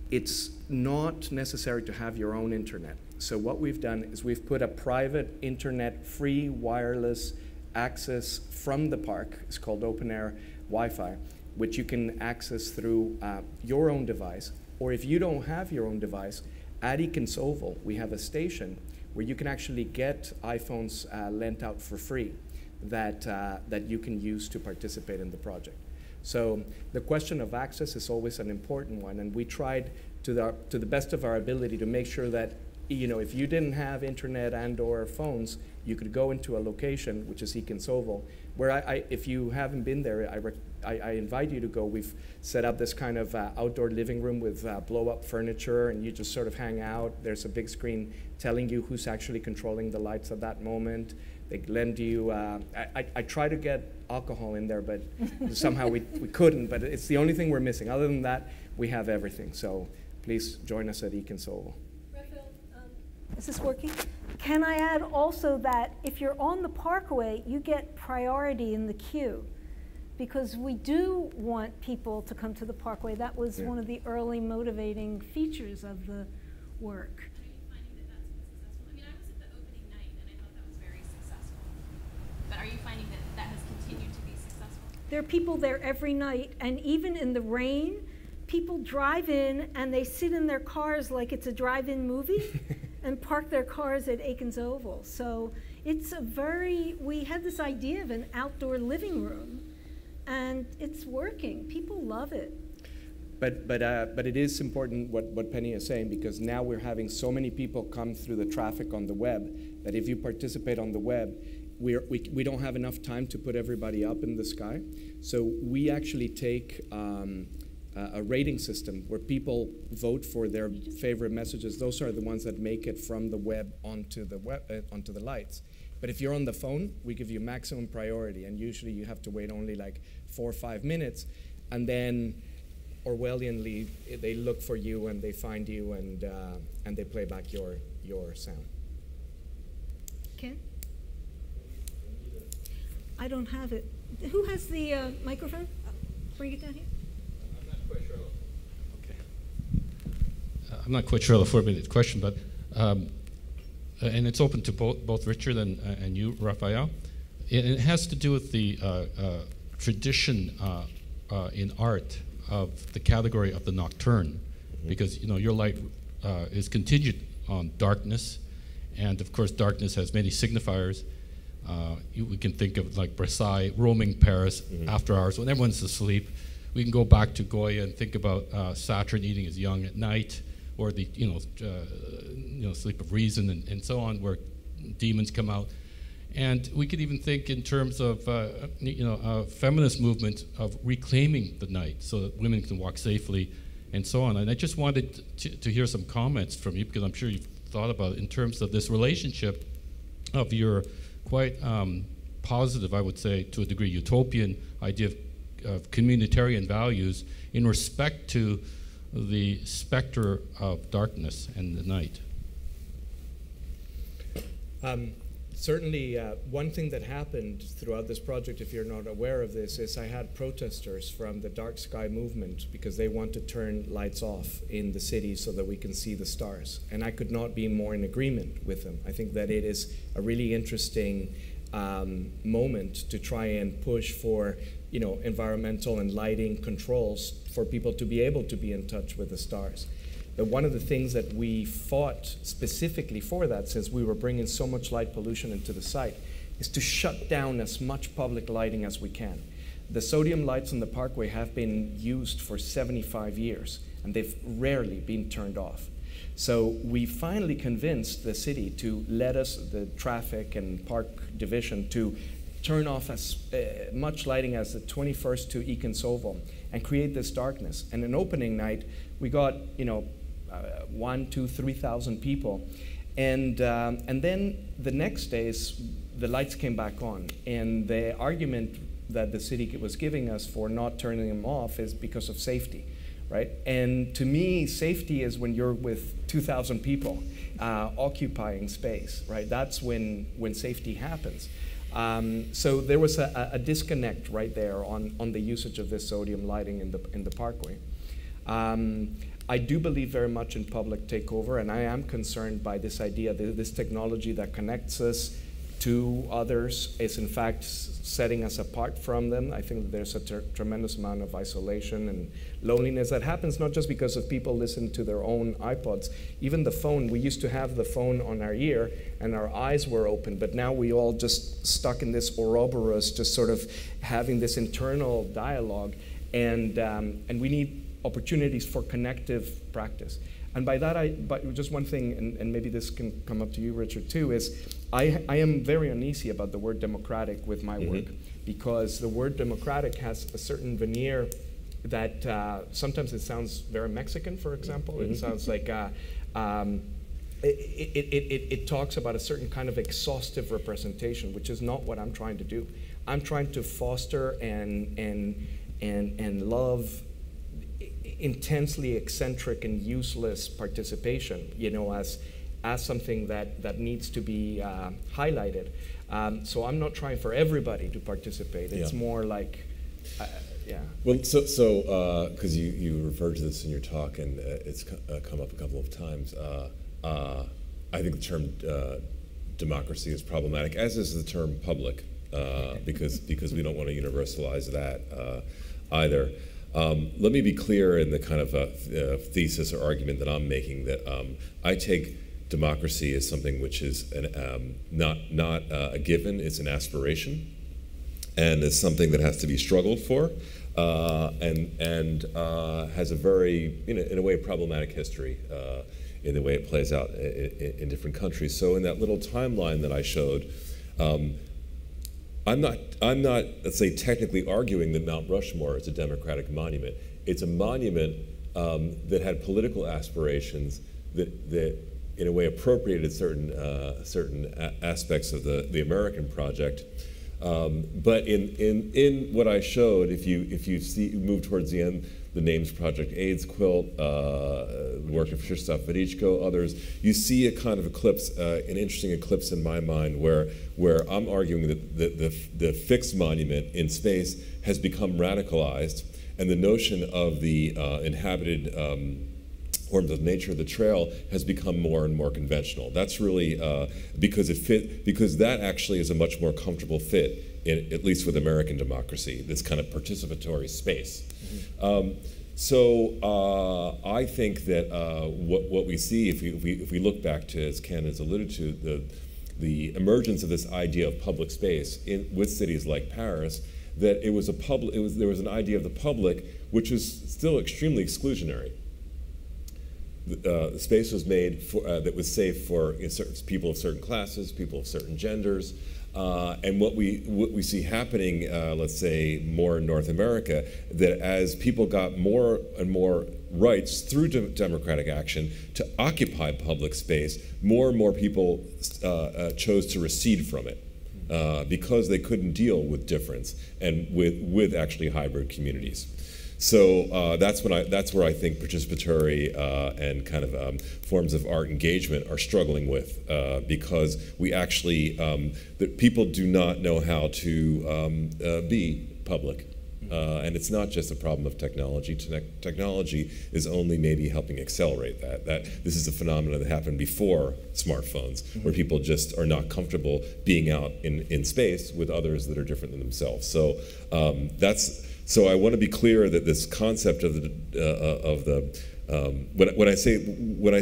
it's not necessary to have your own internet. So what we've done is we've put a private internet, free wireless access from the park. It's called open air Wi-Fi, which you can access through your own device, or if you don't have your own device, at Eakins Oval, we have a station where you can actually get iPhones lent out for free that you can use to participate in the project. So the question of access is always an important one, and we tried to the best of our ability to make sure that, you know, if you didn't have internet and/or phones, you could go into a location, which is Eakins Oval, where if you haven't been there, I invite you to go. We've set up this kind of outdoor living room with blow-up furniture, and you just sort of hang out. There's a big screen telling you who's actually controlling the lights at that moment. They lend you, I try to get alcohol in there, but somehow we couldn't, but it's the only thing we're missing. Other than that, we have everything. So please join us at Eakins Oval. Rafael, is this working? Can I add also that if you're on the Parkway, you get priority in the queue, because we do want people to come to the Parkway. That was one of the early motivating features of the work. Are you finding that that's been successful? I mean, I was at the opening night and I thought that was very successful. But are you finding that that has continued to be successful? There are people there every night, and even in the rain, people drive in and they sit in their cars like it's a drive-in movie and park their cars at Eakins Oval. So it's we had this idea of an outdoor living room, and it's working. People love it. But it is important what Penny is saying, because now we're having so many people come through the traffic on the web that if you participate on the web, we don't have enough time to put everybody up in the sky. So we actually take a rating system where people vote for their favorite messages. Those are the ones that make it from the web onto the lights. But if you're on the phone, we give you maximum priority, and usually you have to wait only like 4 or 5 minutes, and then Orwellianly they look for you and they find you and they play back your sound. Ken? I don't have it. Who has the microphone? Bring it down here. I'm not quite sure of the 4-minute question, but and it's open to both Richard and you, Rafael. It has to do with the tradition in art of the category of the nocturne, because your light is contingent on darkness, and of course darkness has many signifiers. We can think of like Versailles, roaming Paris after hours when everyone's asleep. We can go back to Goya and think about Saturn eating his young at night, or the sleep of reason and so on, where demons come out. And we could even think in terms of feminist movement of reclaiming the night so that women can walk safely and so on. And I just wanted to hear some comments from you, because I'm sure you've thought about it in terms of this relationship of your quite positive, I would say, to a degree, utopian idea of communitarian values in respect to the specter of darkness and the night. Certainly, one thing that happened throughout this project, if you're not aware of this, is I had protesters from the dark sky movement because they want to turn lights off in the city so that we can see the stars. And I could not be more in agreement with them. I think that it is a really interesting moment to try and push for environmental and lighting controls for people to be able to be in touch with the stars. But one of the things that we fought specifically for that, since we were bringing so much light pollution into the site, is to shut down as much public lighting as we can. The sodium lights on the Parkway have been used for 75 years, and they've rarely been turned off. So we finally convinced the city to let us, the traffic and park division, to turn off as much lighting as the 21st to Econsovo and create this darkness. And an opening night, we got 1,000, 2,000, 3,000 people, and then the next days the lights came back on, and the argument that the city was giving us for not turning them off is because of safety, right? And to me, safety is when you're with 2,000 people occupying space, right? That's when safety happens. So there was a disconnect right there on the usage of this sodium lighting in the Parkway. I do believe very much in public takeover, and I am concerned by this idea that this technology that connects us to others is in fact setting us apart from them. I think that there's a tremendous amount of isolation and loneliness that happens not just because of people listening to their own iPods. Even the phone, we used to have the phone on our ear and our eyes were open, but now we all just stuck in this Ouroboros, just sort of having this internal dialogue, and we need opportunities for connective practice. And by that, but just one thing, and maybe this can come up to you, Richard, too, is I am very uneasy about the word democratic with my work, because the word democratic has a certain veneer that sometimes it sounds very Mexican, for example. It sounds like it talks about a certain kind of exhaustive representation, which is not what I'm trying to do. I'm trying to foster and love intensely eccentric and useless participation, as something that needs to be highlighted. So I'm not trying for everybody to participate. It's more like, yeah. Well, so because you referred to this in your talk, and it's come up a couple of times. I think the term democracy is problematic, as is the term public, because we don't want to universalize that either. Let me be clear in the kind of thesis or argument that I'm making, that I take democracy as something which is not a given, it's an aspiration, and it's something that has to be struggled for, and has a very, in a way, problematic history in the way it plays out in different countries. So in that little timeline that I showed, I'm not, let's say, technically arguing that Mount Rushmore is a democratic monument. It's a monument that had political aspirations that in a way appropriated certain aspects of the American project. But in what I showed, if you move towards the end, the names Project AIDS Quilt, work of Krzysztof Wadiczko, others, you see a kind of eclipse, an interesting eclipse in my mind, where I'm arguing that the fixed monument in space has become radicalized, and the notion of the inhabited forms of nature of the trail has become more and more conventional. That's really because that actually is a much more comfortable fit, at least with American democracy, this kind of participatory space. So I think that what we see, if we look back to, as Ken has alluded to, the emergence of this idea of public space with cities like Paris, that there was an idea of the public which was still extremely exclusionary. The space was made that was safe for people of certain classes, people of certain genders, and what we see happening, let's say, more in North America, that as people got more and more rights through democratic action to occupy public space, more and more people chose to recede from it because they couldn't deal with difference and with actually hybrid communities. So that's where I think participatory and kind of forms of art engagement are struggling with, because we actually, that people do not know how to be public. And it's not just a problem of technology. Technology is only maybe helping accelerate that. This is a phenomenon that happened before smartphones, where people just are not comfortable being out in space with others that are different than themselves. So So I want to be clear that this concept of when I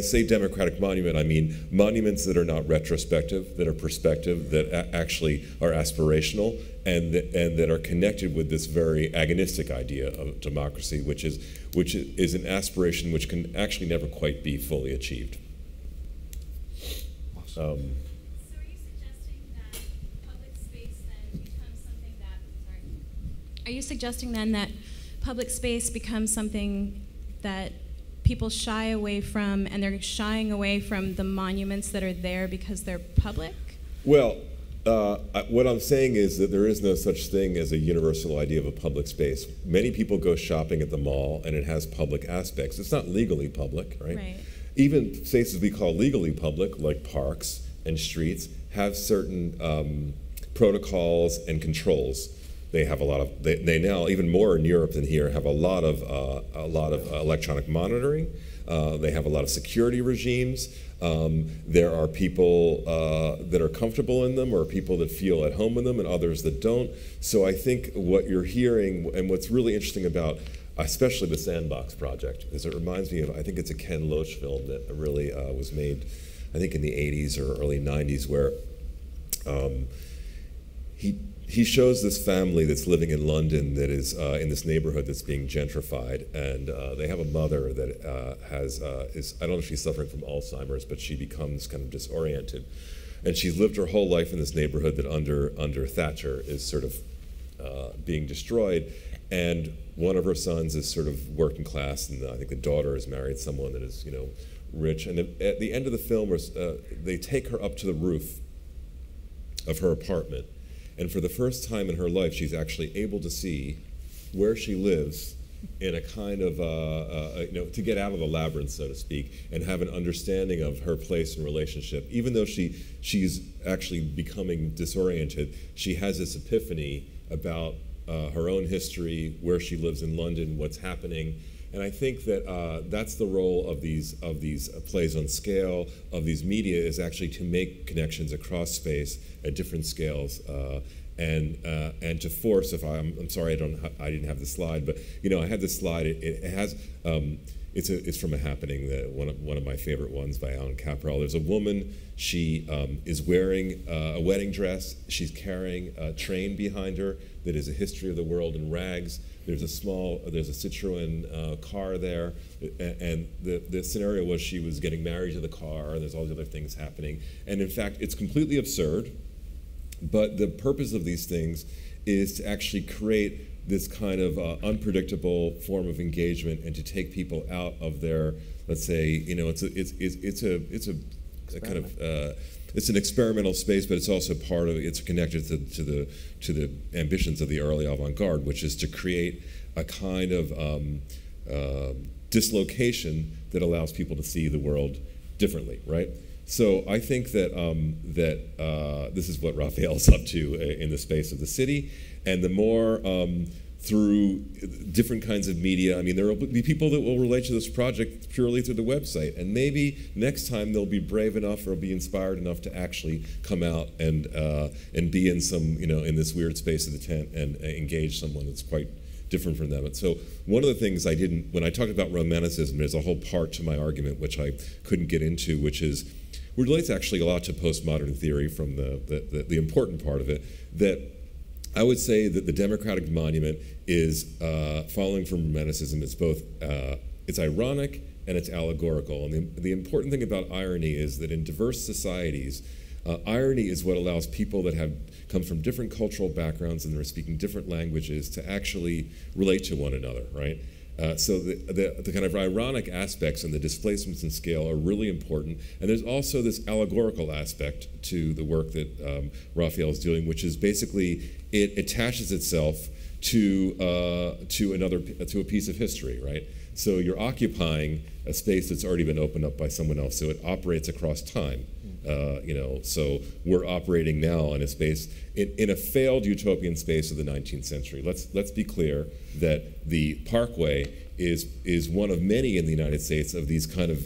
say democratic monument, I mean monuments that are not retrospective, that are perspective, that actually are aspirational, and that are connected with this very agonistic idea of democracy, which is an aspiration which can actually never quite be fully achieved. So are you suggesting that public space then becomes Are you suggesting then that public space becomes something that people shy away from, and they're shying away from the monuments that are there because they're public? Well, what I'm saying is that there is no such thing as a universal idea of a public space. Many people go shopping at the mall, and it has public aspects. It's not legally public, right? Right. Even spaces we call legally public, like parks and streets, have certain protocols and controls. They have a lot of, they now, even more in Europe than here, have a lot of electronic monitoring. They have a lot of security regimes. There are people that are comfortable in them, or people that feel at home in them, and others that don't. So I think what you're hearing, and what's really interesting about especially the Sandbox project, is it reminds me of, I think it's a Ken Loach film that really was made, I think in the 80s or early 90s, where he shows this family that's living in London that is in this neighborhood that's being gentrified, and they have a mother that I don't know if she's suffering from Alzheimer's, but she becomes kind of disoriented. And she's lived her whole life in this neighborhood that under Thatcher is sort of being destroyed. And one of her sons is sort of working class, and I think the daughter has married someone that is, rich. And at the end of the film, they take her up to the roof of her apartment. And for the first time in her life, she's actually able to see where she lives in a kind of, to get out of the labyrinth, so to speak, and have an understanding of her place in relationship. Even though she's actually becoming disoriented, she has this epiphany about her own history, where she lives in London, what's happening. And I think that that's the role of these plays on scale, of these media, is actually to make connections across space at different scales, and to force. I'm sorry, I didn't have the slide, but I had this slide. It has it's from A Happening, one of my favorite ones by Alan Caprell. There's a woman. She is wearing a wedding dress. She's carrying a train behind her that is a history of the world in rags. There's a Citroen car there, and the scenario was she was getting married to the car, and there's all these other things happening. And in fact, it's completely absurd, but the purpose of these things is to actually create this kind of unpredictable form of engagement, and to take people out of their, let's say, it's an experimental space, but it's also part of, it's connected to the ambitions of the early avant-garde, which is to create a kind of dislocation that allows people to see the world differently, right? So I think that this is what Raphael's up to in the space of the city, and the more through different kinds of media. I mean, there will be people that will relate to this project purely through the website, and maybe next time they'll be brave enough or be inspired enough to actually come out and be in some, in this weird space of the tent and engage someone that's quite different from them. And so one of the things when I talked about romanticism, there's a whole part to my argument which I couldn't get into, which relates actually a lot to postmodern theory from the important part of it, that I would say that the democratic monument is following from romanticism. It's both, it's ironic and it's allegorical. And the important thing about irony is that in diverse societies, irony is what allows people that come from different cultural backgrounds and they're speaking different languages to actually relate to one another, right? So the kind of ironic aspects and the displacements in scale are really important. And there's also this allegorical aspect to the work that Raphael is doing, which is basically it attaches itself to a piece of history, right? So you're occupying a space that's already been opened up by someone else, so it operates across time. So we're operating now in a space, in a failed utopian space of the 19th century. Let's be clear that the Parkway is one of many in the United States of these kind of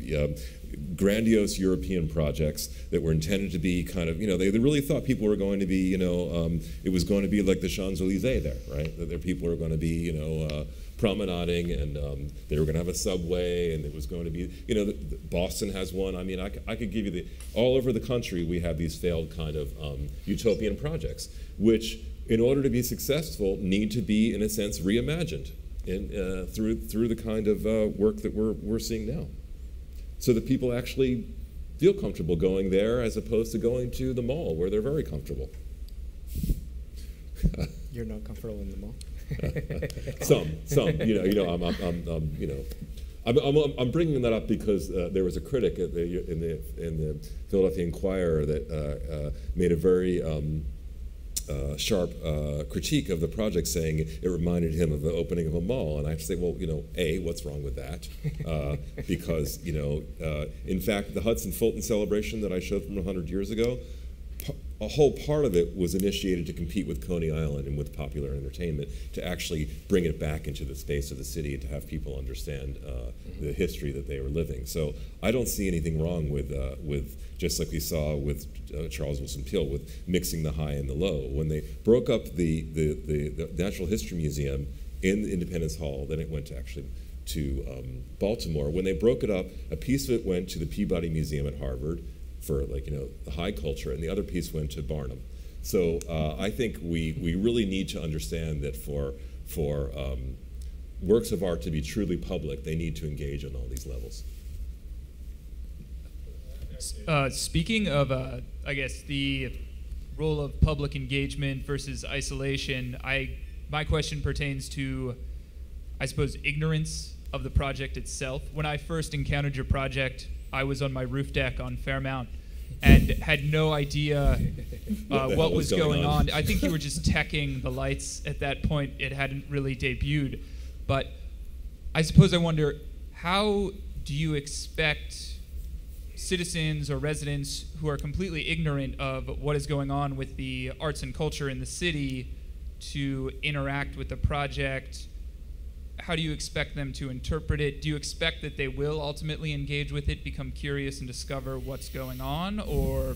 grandiose European projects that were intended to be kind of, they really thought people were going to be, it was going to be like the Champs-Élysées there, right? That there people were going to be, promenading, and they were going to have a subway, and it was going to be, Boston has one. I mean, I could give you all over the country we have these failed kind of utopian projects, which, in order to be successful, need to be, in a sense, reimagined through the kind of work that we're seeing now, so that people actually feel comfortable going there as opposed to going to the mall where they're very comfortable. You're not comfortable in the mall? Some, I'm bringing that up because there was a critic in the Philadelphia Inquirer that made a very sharp critique of the project, saying it reminded him of the opening of a mall. And I have to say, well, A, what's wrong with that? Because, in fact, the Hudson Fulton celebration that I showed from 100 years ago, a whole part of it was initiated to compete with Coney Island and with popular entertainment to actually bring it back into the space of the city and to have people understand the history that they were living. So I don't see anything wrong with just like we saw with Charles Wilson Peele, with mixing the high and the low. When they broke up the Natural History Museum in Independence Hall, then it went to Baltimore. When they broke it up, a piece of it went to the Peabody Museum at Harvard for the high culture, and the other piece went to Barnum. So I think we really need to understand that for works of art to be truly public, they need to engage on all these levels. Speaking of, I guess, the role of public engagement versus isolation, my question pertains to, I suppose, ignorance of the project itself. When I first encountered your project, I was on my roof deck on Fairmount and had no idea what was going on. I think you were just teching the lights at that point. It hadn't really debuted. But I suppose I wonder, how do you expect citizens or residents who are completely ignorant of what is going on with the arts and culture in the city to interact with the project? How do you expect them to interpret it? Do you expect that they will ultimately engage with it, become curious, and discover what's going on, or?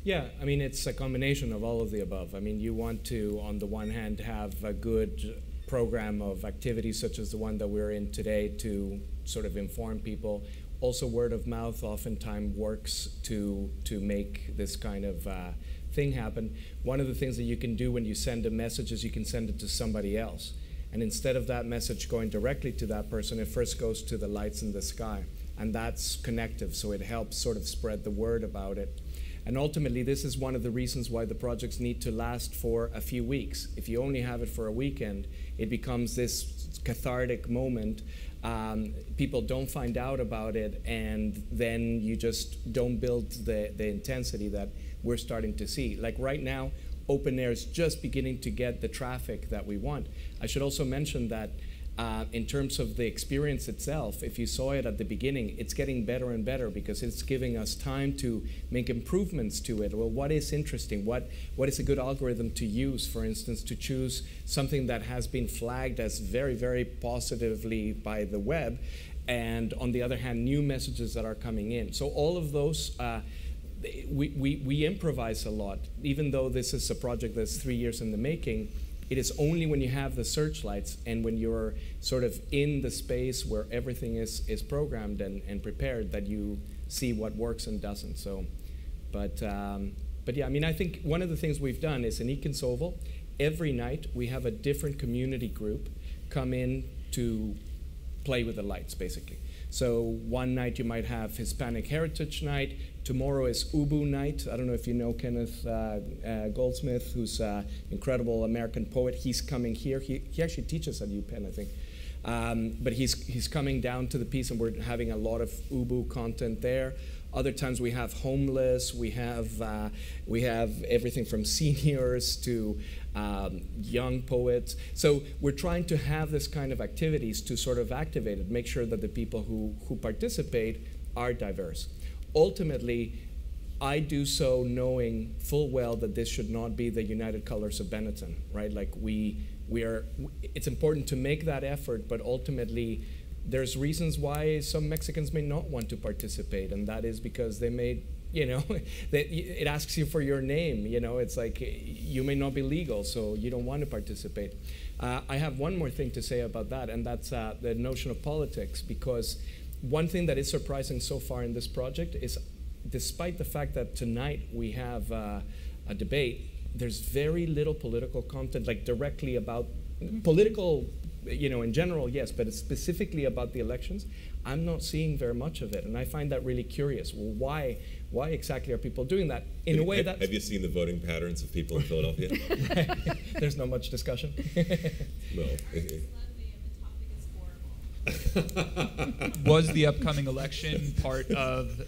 Yeah, I mean, it's a combination of all of the above. I mean, you want to, on the one hand, have a good program of activities such as the one that we're in today to sort of inform people. Also, word of mouth oftentimes works to make this kind of thing happen. One of the things that you can do when you send a message is you can send it to somebody else. And instead of that message going directly to that person, it first goes to the lights in the sky. And that's connective, so it helps sort of spread the word about it. And ultimately, this is one of the reasons why the projects need to last for a few weeks. If you only have it for a weekend, it becomes this cathartic moment. People don't find out about it, and then you just don't build the intensity that we're starting to see. Like right now, open air is just beginning to get the traffic that we want. I should also mention that in terms of the experience itself, if you saw it at the beginning, it's getting better and better because it's giving us time to make improvements to it. Well, what is interesting? What is a good algorithm to use, for instance, to choose something that has been flagged as very, very positively by the web, and on the other hand, new messages that are coming in. So all of those, we improvise a lot. Even though this is a project that's 3 years in the making, it is only when you have the searchlights and when you're sort of in the space where everything is programmed and prepared that you see what works and doesn't. So, but yeah, I mean, I think one of the things we've done is in Econsoval, every night we have a different community group come in to play with the lights, basically. So one night you might have Hispanic Heritage Night. Tomorrow is Ubu Night. I don't know if you know Kenneth Goldsmith, who's an incredible American poet. He's coming here. He actually teaches at UPenn, I think. But he's coming down to the piece, and we're having a lot of Ubu content there. Other times we have homeless. We have everything from seniors to young poets. So we're trying to have this kind of activities to sort of activate it, make sure that the people who participate are diverse. Ultimately, I do so knowing full well that this should not be the United Colors of Benetton, right? Like it's important to make that effort, but ultimately there's reasons why some Mexicans may not want to participate, and that is because they may, it asks you for your name, it's like you may not be legal, so you don't want to participate. I have one more thing to say about that, and that's the notion of politics, because one thing that is surprising so far in this project is, despite the fact that tonight we have a debate, there's very little political content, like directly about political, in general, yes, but it's specifically about the elections. I'm not seeing very much of it, and I find that really curious. Well, why exactly are people doing that? In a way that... Have you seen the voting patterns of people in Philadelphia? There's not much discussion. No. Was the upcoming election part of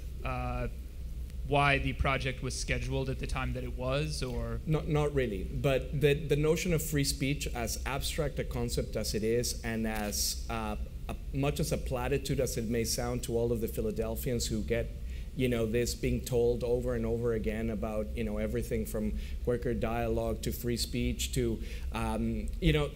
why the project was scheduled at the time that it was, or? Not really, but the notion of free speech, as abstract a concept as it is, and as much as a platitude as it may sound to all of the Philadelphians who get, you know, this being told over and over again about, you know, everything from Quaker dialogue to free speech to, you know,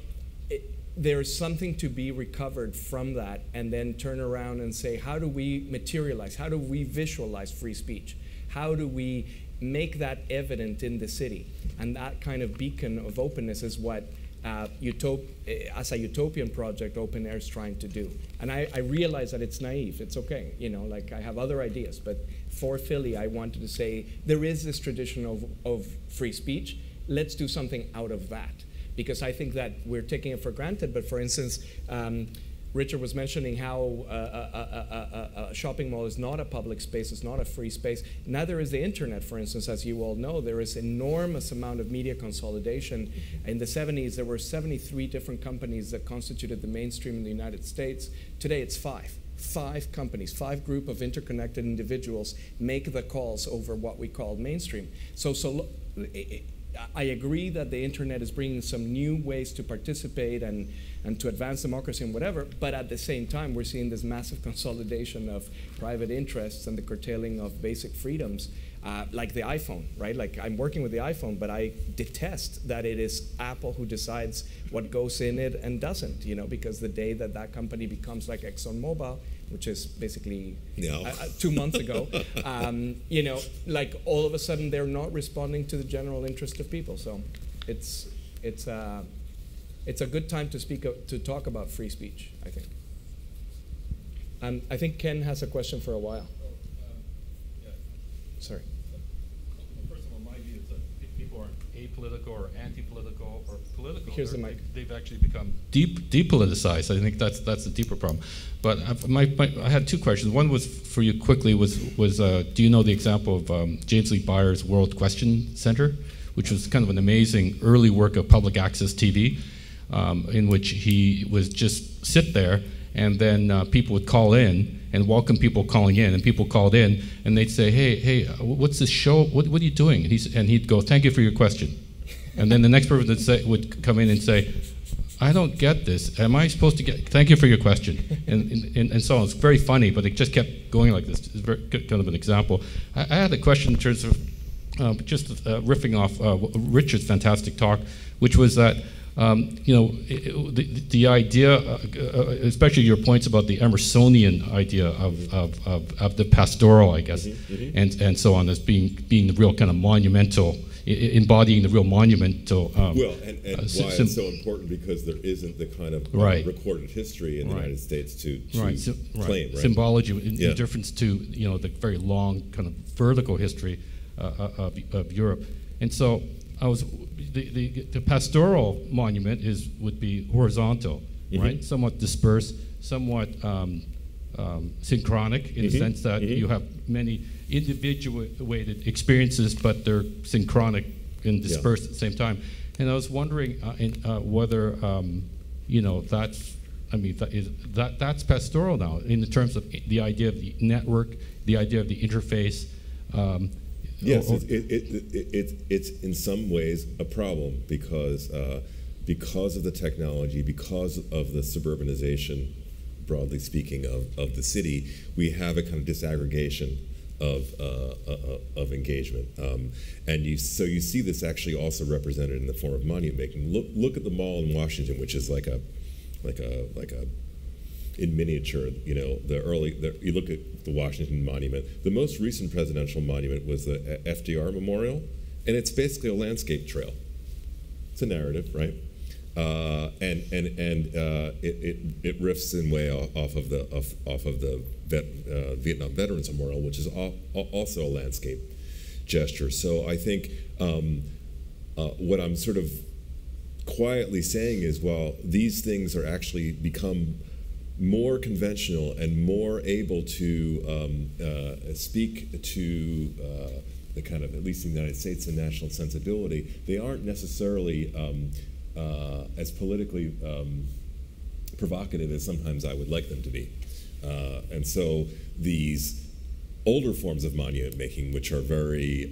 there's something to be recovered from that, and then turn around and say, how do we materialize? How do we visualize free speech? How do we make that evident in the city? And that kind of beacon of openness is what, as a utopian project, Open Air is trying to do. And I realize that it's naive. It's okay. You know, like, I have other ideas. But for Philly, I wanted to say, there is this tradition of free speech. Let's do something out of that. Because I think that we're taking it for granted. But for instance, Richard was mentioning how a shopping mall is not a public space, it's not a free space. Neither is the internet, for instance. As you all know, there is enormous amount of media consolidation. In the 70s, there were 73 different companies that constituted the mainstream in the United States. Today, it's 5. 5 companies, 5 group of interconnected individuals make the calls over what we call mainstream. I agree that the internet is bringing some new ways to participate and to advance democracy and whatever, but at the same time, we're seeing this massive consolidation of private interests and the curtailing of basic freedoms, like the iPhone, right? Like, I'm working with the iPhone, but I detest that it is Apple who decides what goes in it and doesn't, you know, because the day that that company becomes like ExxonMobil, which is basically 2 months ago, you know, like, all of a sudden they're not responding to the general interest of people. So it's a good time to talk about free speech, I think. I think Ken has a question for a while. Sorry. First of all, my view is that if people are apolitical or anti-political or political, here's the mic. They've actually become depoliticized. I think that's the deeper problem. But I had 2 questions. One was for you quickly. Was do you know the example of James Lee Byers' World Question Center, which was kind of an amazing early work of public access TV, in which he was just sit there, and then people would call in and welcome people calling in, and people called in, and they'd say, hey, what's this show? What are you doing? And he'd go, thank you for your question. And then the next person would come in and say, I don't get this. Am I supposed to get, thank you for your question. And so on. It's very funny, but it just kept going like this. It's very kind of an example. I had a question in terms of just riffing off Richard's fantastic talk, which was that you know, the idea, especially your points about the Emersonian idea of the pastoral, I guess, and so on, as being the real kind of monumental, embodying the real monumental. Well, and why it's so important, because there isn't the kind of recorded history in the United States to claim. Right? Symbology in difference to, you know, the very long kind of vertical history of Europe, and so I was. The pastoral monument would be horizontal, right? Somewhat dispersed, somewhat synchronic in the sense that you have many individuated experiences, but they're synchronic and dispersed at the same time. And I was wondering whether you know, that's pastoral now in terms of the idea of the network, the idea of the interface. Yes, it's in some ways a problem, because of the technology, because of the suburbanization, broadly speaking, of the city, we have a kind of disaggregation of engagement, and so you see this actually also represented in the form of monument making. Look at the mall in Washington, which is like a in miniature, you know, you look at the Washington Monument. The most recent presidential monument was the FDR Memorial, and it's basically a landscape trail. It's a narrative, right? And it riffs in way off of the Vietnam Veterans Memorial, which is also a landscape gesture. So I think what I'm sort of quietly saying is, well, these things are actually become more conventional and more able to speak to the kind of, at least in the United States, the national sensibility, they aren't necessarily as politically provocative as sometimes I would like them to be. And so these older forms of monument making, which are very,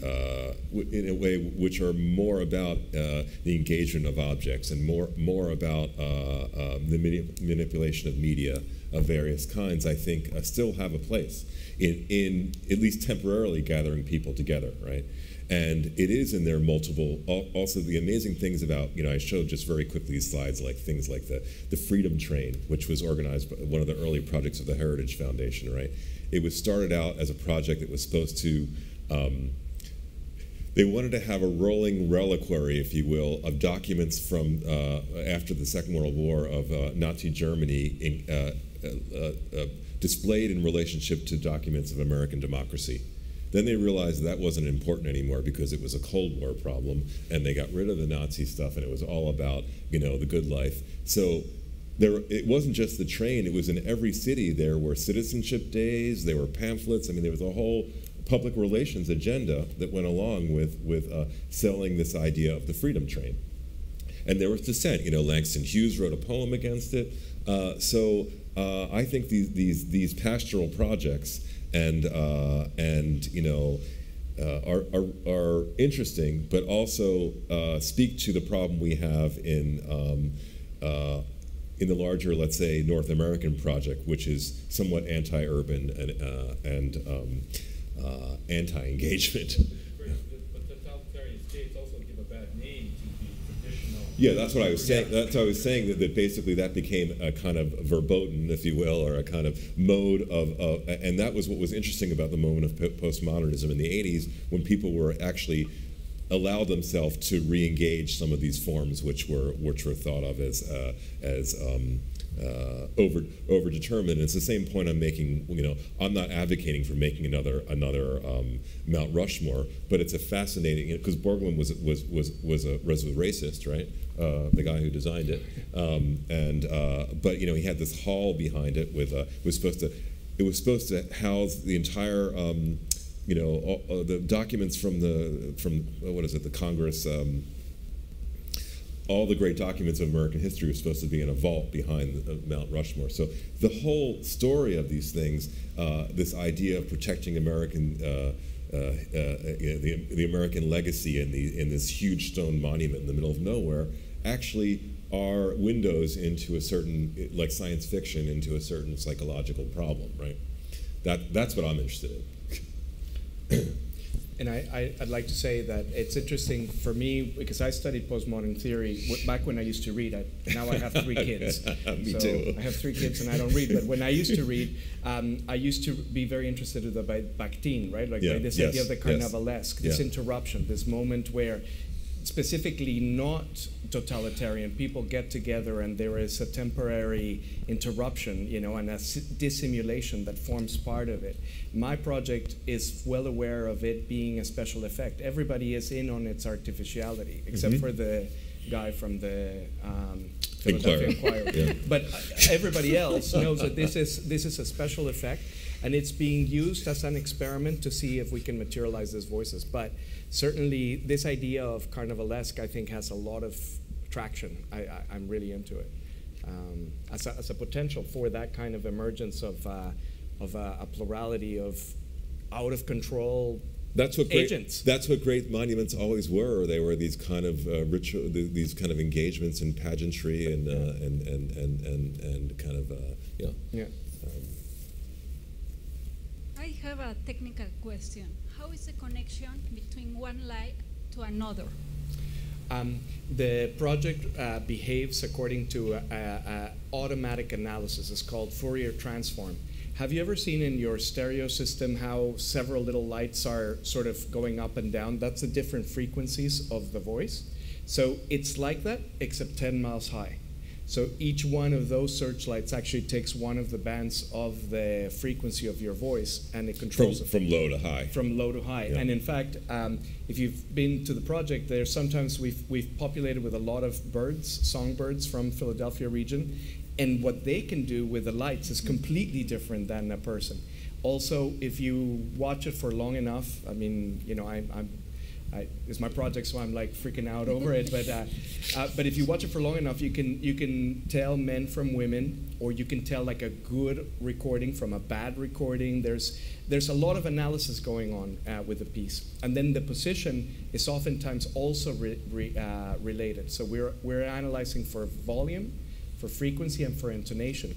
in a way, which are more about the engagement of objects and more about the manipulation of media of various kinds, I think still have a place in at least temporarily gathering people together, right? And it is in their multiple, also the amazing things about, I showed just very quickly slides like things like the Freedom Train, which was organized by one of the early projects of the Heritage Foundation, right? It was started out as a project that was supposed to, they wanted to have a rolling reliquary, if you will, of documents from after the Second World War of Nazi Germany displayed in relationship to documents of American democracy. Then they realized that wasn't important anymore because it was a Cold War problem, and they got rid of the Nazi stuff, and it was all about, the good life. So it wasn't just the train, it was in every city. There were citizenship days, there were pamphlets. There was a whole public relations agenda that went along with selling this idea of the Freedom Train. And there was dissent. Langston Hughes wrote a poem against it. So I think these pastoral projects are interesting, but also speak to the problem we have in the larger, let's say, North American project, which is somewhat anti-urban and anti-engagement. But totalitarian states also give a bad name to the traditional. Yeah, that's what I was saying. That's what I was saying, that basically that became a kind of verboten, if you will, or a kind of mode of, and that was what was interesting about the moment of postmodernism in the 80s, when people were actually allowed themselves to re-engage some of these forms which were thought of as overdetermined. And it's the same point I'm making. I'm not advocating for making another Mount Rushmore, but it's a fascinating, because Borglum was a racist, right? The guy who designed it, but he had this hall behind it with it was supposed to house the entire. The documents from the Congress, all the great documents of American history were supposed to be in a vault behind Mount Rushmore. So the whole story of these things, this idea of protecting American, the American legacy in this huge stone monument in the middle of nowhere, actually are windows into a certain, like science fiction, into a certain psychological problem, right? That's what I'm interested in. And I'd like to say that it's interesting for me, because I studied postmodern theory back when I used to read. Now I have 3 kids. Me too. I have 3 kids and I don't read. But when I used to read, I used to be very interested in the Bakhtin, right? Like this idea of the carnavalesque, this interruption, this moment where specifically not totalitarian people get together and there is a temporary interruption, and a dissimulation that forms part of it. My project is well aware of it being a special effect. Everybody is in on its artificiality, except for the guy from the Philadelphia Inquirer. Yeah. But everybody else knows that this is a special effect, and it's being used as an experiment to see if we can materialize these voices. But certainly, this idea of carnavalesque, I think, has a lot of traction. I'm really into it as a potential for that kind of emergence of a plurality of out of control agents. That's what great monuments always were. They were these kind of ritual, these kind of engagements in pageantry and kind of yeah. I have a technical question. How is the connection between one light to another? The project behaves according to an automatic analysis. It's called Fourier transform. Have you ever seen in your stereo system how several little lights are sort of going up and down? That's the different frequencies of the voice. So it's like that, except 10 miles high. So each one of those searchlights actually takes one of the bands of the frequency of your voice, and it controls it. From low to high. From low to high. Yeah. And in fact, if you've been to the project, there's sometimes we've populated with a lot of birds, songbirds from Philadelphia region, And what they can do with the lights is completely different than a person. Also, if you watch it for long enough, I mean, you know, it's my project, so I'm like freaking out over it. But if you watch it for long enough, you can tell men from women, or you can tell like a good recording from a bad recording. There's a lot of analysis going on with the piece, and then the position is oftentimes also related. So we're analyzing for volume, for frequency, and for intonation.